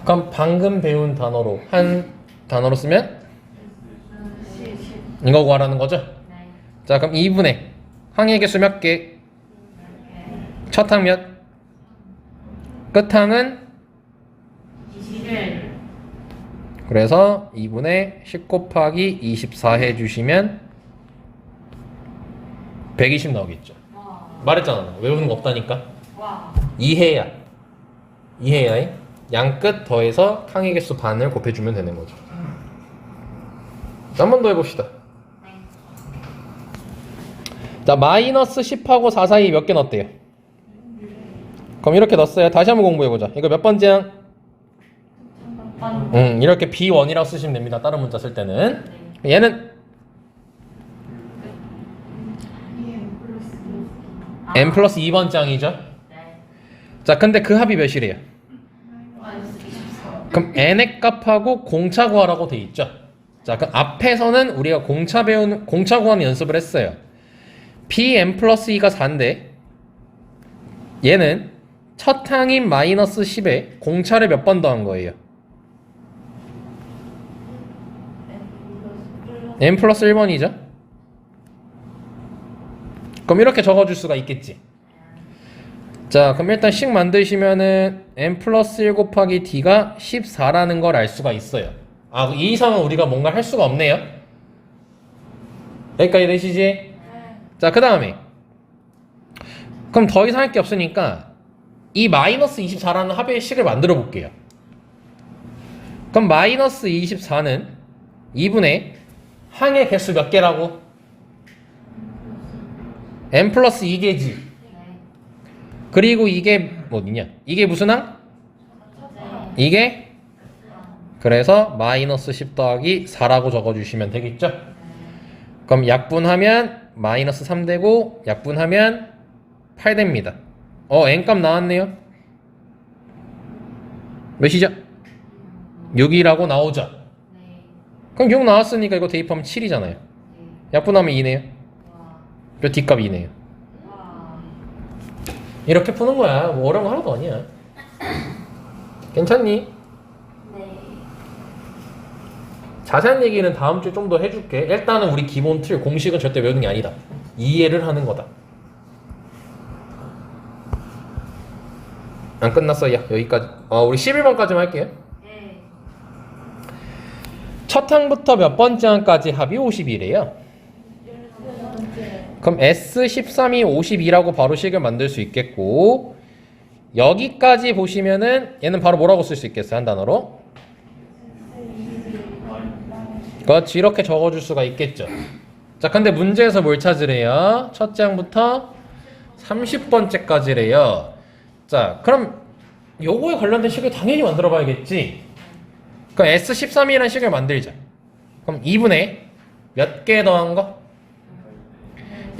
Speaker 1: 그럼 방금 배운 단어로 한 단어로 쓰면 이거 구하라는 거죠? 자, 그럼 2분의 항의 개수 몇 개? 첫 항 몇? 끝 항은?
Speaker 2: 21.
Speaker 1: 그래서 2분의 10 곱하기 24 해주시면 120 나오겠죠. 말했잖아, 외우는 거 없다니까. 이해야. 양끝 더해서 항의 개수 반을 곱해주면 되는 거죠. 한 번 더 해봅시다. 자, 마이너스 10하고 4 사이 몇 개 넣었대요? 그럼 이렇게 넣었어요. 다시 한번 공부해보자. 이거 몇 번째 항? 이렇게 B1이라고 쓰시면 됩니다. 다른 문자 쓸 때는. 얘는 n 플러스 2번째 항이죠. 자, 근데 그 합이 몇이래요? 그럼 n의 값하고 공차 구하라고 돼 있죠. 자, 그럼 앞에서는 우리가 공차 구하는 연습을 했어요. Bn 플러스 2가 4인데 얘는 첫 항인 마이너스 10에 공차를 몇 번 더한 거예요? n 플러스 1번이죠. 그럼 이렇게 적어줄 수가 있겠지. 자, 그럼 일단 식 만드시면은 n 플러스 1 곱하기 d가 14라는 걸 알 수가 있어요. 아, 이 이상은 우리가 뭔가 할 수가 없네요. 여기까지 되시지? 자, 그 다음에 그럼 더 이상 할 게 없으니까 이 마이너스 24라는 합의 식을 만들어 볼게요. 그럼 마이너스 24는 2분의 항의 개수 몇 개라고? n 플러스 2개지. 그리고 이게 뭐냐? 이게 무슨 항? 이게? 그래서 마이너스 10 더하기 4라고 적어주시면 되겠죠? 그럼 약분하면 마이너스 3 되고 약분하면 8 됩니다. n값 나왔네요. 몇이죠? 6이라고 나오죠? 그럼 6 나왔으니까 이거 대입하면 7이잖아요. 약분하면 2네요. 그 D값 2네요. 이렇게 푸는 거야. 뭐 어려운 거 하나도 아니야. 괜찮니? 자세한 얘기는 다음 주에 좀 더 해줄게. 일단은 우리 기본 틀, 공식은 절대 외우는 게 아니다. 이해를 하는 거다. 안 끝났어요. 여기까지. 우리 11번까지만 할게요. 첫 항부터 몇 번째 항까지 합이 50이래요. 그럼 S13이 52라고 바로 식을 만들 수 있겠고, 여기까지 보시면은 얘는 바로 뭐라고 쓸 수 있겠어요? 한 단어로? 그렇지, 이렇게 적어줄 수가 있겠죠. 자, 근데 문제에서 뭘 찾으래요? 첫째 항부터 30번째까지래요. 자, 그럼 요거에 관련된 식을 당연히 만들어 봐야겠지. 그럼 S13이라는 식을 만들자. 그럼 2분의 몇 개 더한 거?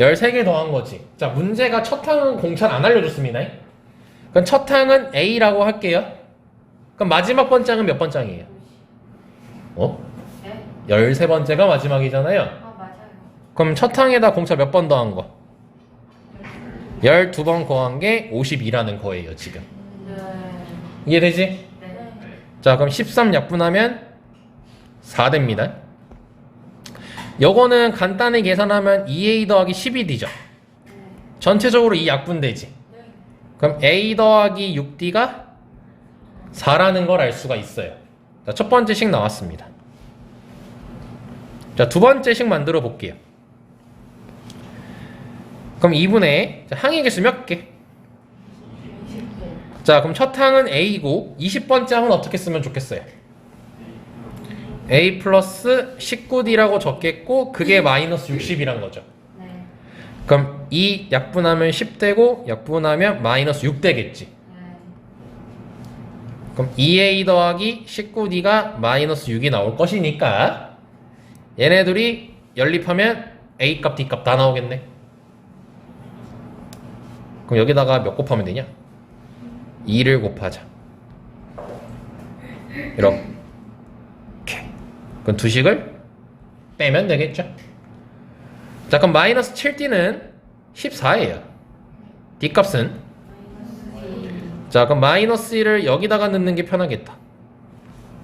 Speaker 1: 13개 더한 거지. 자, 문제가 첫 항은 공차를 안 알려줬습니다. 그럼 첫 항은 A라고 할게요. 그럼 마지막 번째 항은 몇 번째 항이에요? 어?
Speaker 2: 네?
Speaker 1: 13번째가 마지막이잖아요.
Speaker 2: 아 맞아요.
Speaker 1: 그럼 첫 항에다 공차 몇 번 더한 거? 12번 더한 게 52라는 거예요, 지금.
Speaker 2: 네.
Speaker 1: 이해되지?
Speaker 2: 네.
Speaker 1: 자, 그럼 13 약분하면 4 됩니다. 요거는 간단히 계산하면 2A 더하기 12D죠. 전체적으로 이 약분되지. 그럼 A 더하기 6D가 4라는 걸 알 수가 있어요. 자, 첫 번째 식 나왔습니다. 자, 두 번째 식 만들어 볼게요. 그럼 2분의 항의 개수 몇 개?
Speaker 2: 20개.
Speaker 1: 자, 그럼 첫 항은 A고 20번째 항은 어떻게 쓰면 좋겠어요? A 플러스 19D라고 적겠고 그게 마이너스 60이란 거죠.
Speaker 2: 네.
Speaker 1: 그럼 이 약분하면 10되고 약분하면 마이너스 6 되겠지.
Speaker 2: 네.
Speaker 1: 그럼 2A 더하기 19D가 마이너스 6이 나올 것이니까 얘네들이 연립하면 A 값, D 값 다 나오겠네. 그럼 여기다가 몇 곱하면 되냐? 2를 곱하자. 이렇게. 그럼 두 식을 빼면 되겠죠. 자, 그럼 마이너스 7D는 14예요. D 값은? 자, 그럼 마이너스 1을 여기다가 넣는 게 편하겠다.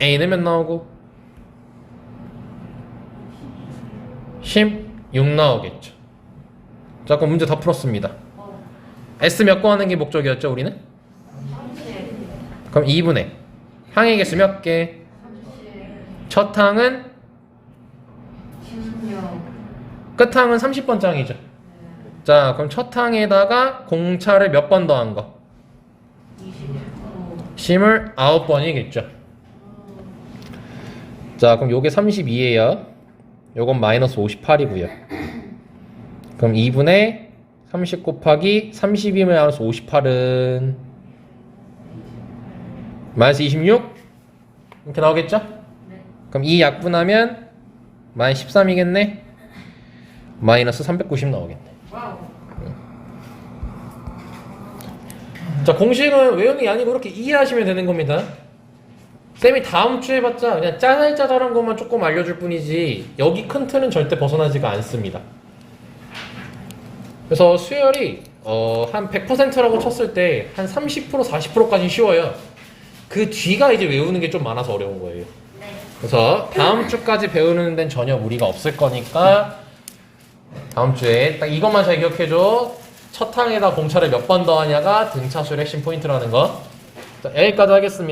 Speaker 1: A는 몇 나오고? 16 나오겠죠. 자, 그럼 문제 다 풀었습니다. S 몇 거 하는 게 목적이었죠, 우리는?
Speaker 2: 30.
Speaker 1: 그럼 2분의 항의 개수 몇 개?
Speaker 2: 30.
Speaker 1: 첫 항은
Speaker 2: 16.
Speaker 1: 끝 항은 30번째 항이죠. 자, 그럼 첫 항에다가 공차를 몇 번 더한 거?
Speaker 2: 29.
Speaker 1: 29번이겠죠. 자, 그럼 요게 32예요. 요건 마이너스 58이고요. 그럼 2분의 30 곱하기 32 마이너스 58은 마이너스 26? 이렇게 나오겠죠?
Speaker 2: 네.
Speaker 1: 그럼 이 약분하면 마이너스 13이겠네? 마이너스 390 나오겠네.
Speaker 2: 와우.
Speaker 1: 자, 공식은 외우는 게 아니고 이렇게 이해하시면 되는 겁니다. 쌤이 다음 주에 봤자 그냥 짜잘짜잘한 것만 조금 알려줄 뿐이지 여기 큰 틀은 절대 벗어나지가 않습니다. 그래서 수열이 한 100%라고 쳤을 때 한 30% 40%까지 쉬워요. 그 뒤가 이제 외우는 게 좀 많아서 어려운 거예요.
Speaker 2: 네.
Speaker 1: 그래서 다음 주까지 배우는 데는 전혀 무리가 없을 거니까 다음 주에 딱 이것만 잘 기억해줘. 첫 항에다 공차를 몇 번 더하냐가 등차수의 핵심 포인트라는 거. 자, 여기까지 하겠습니다.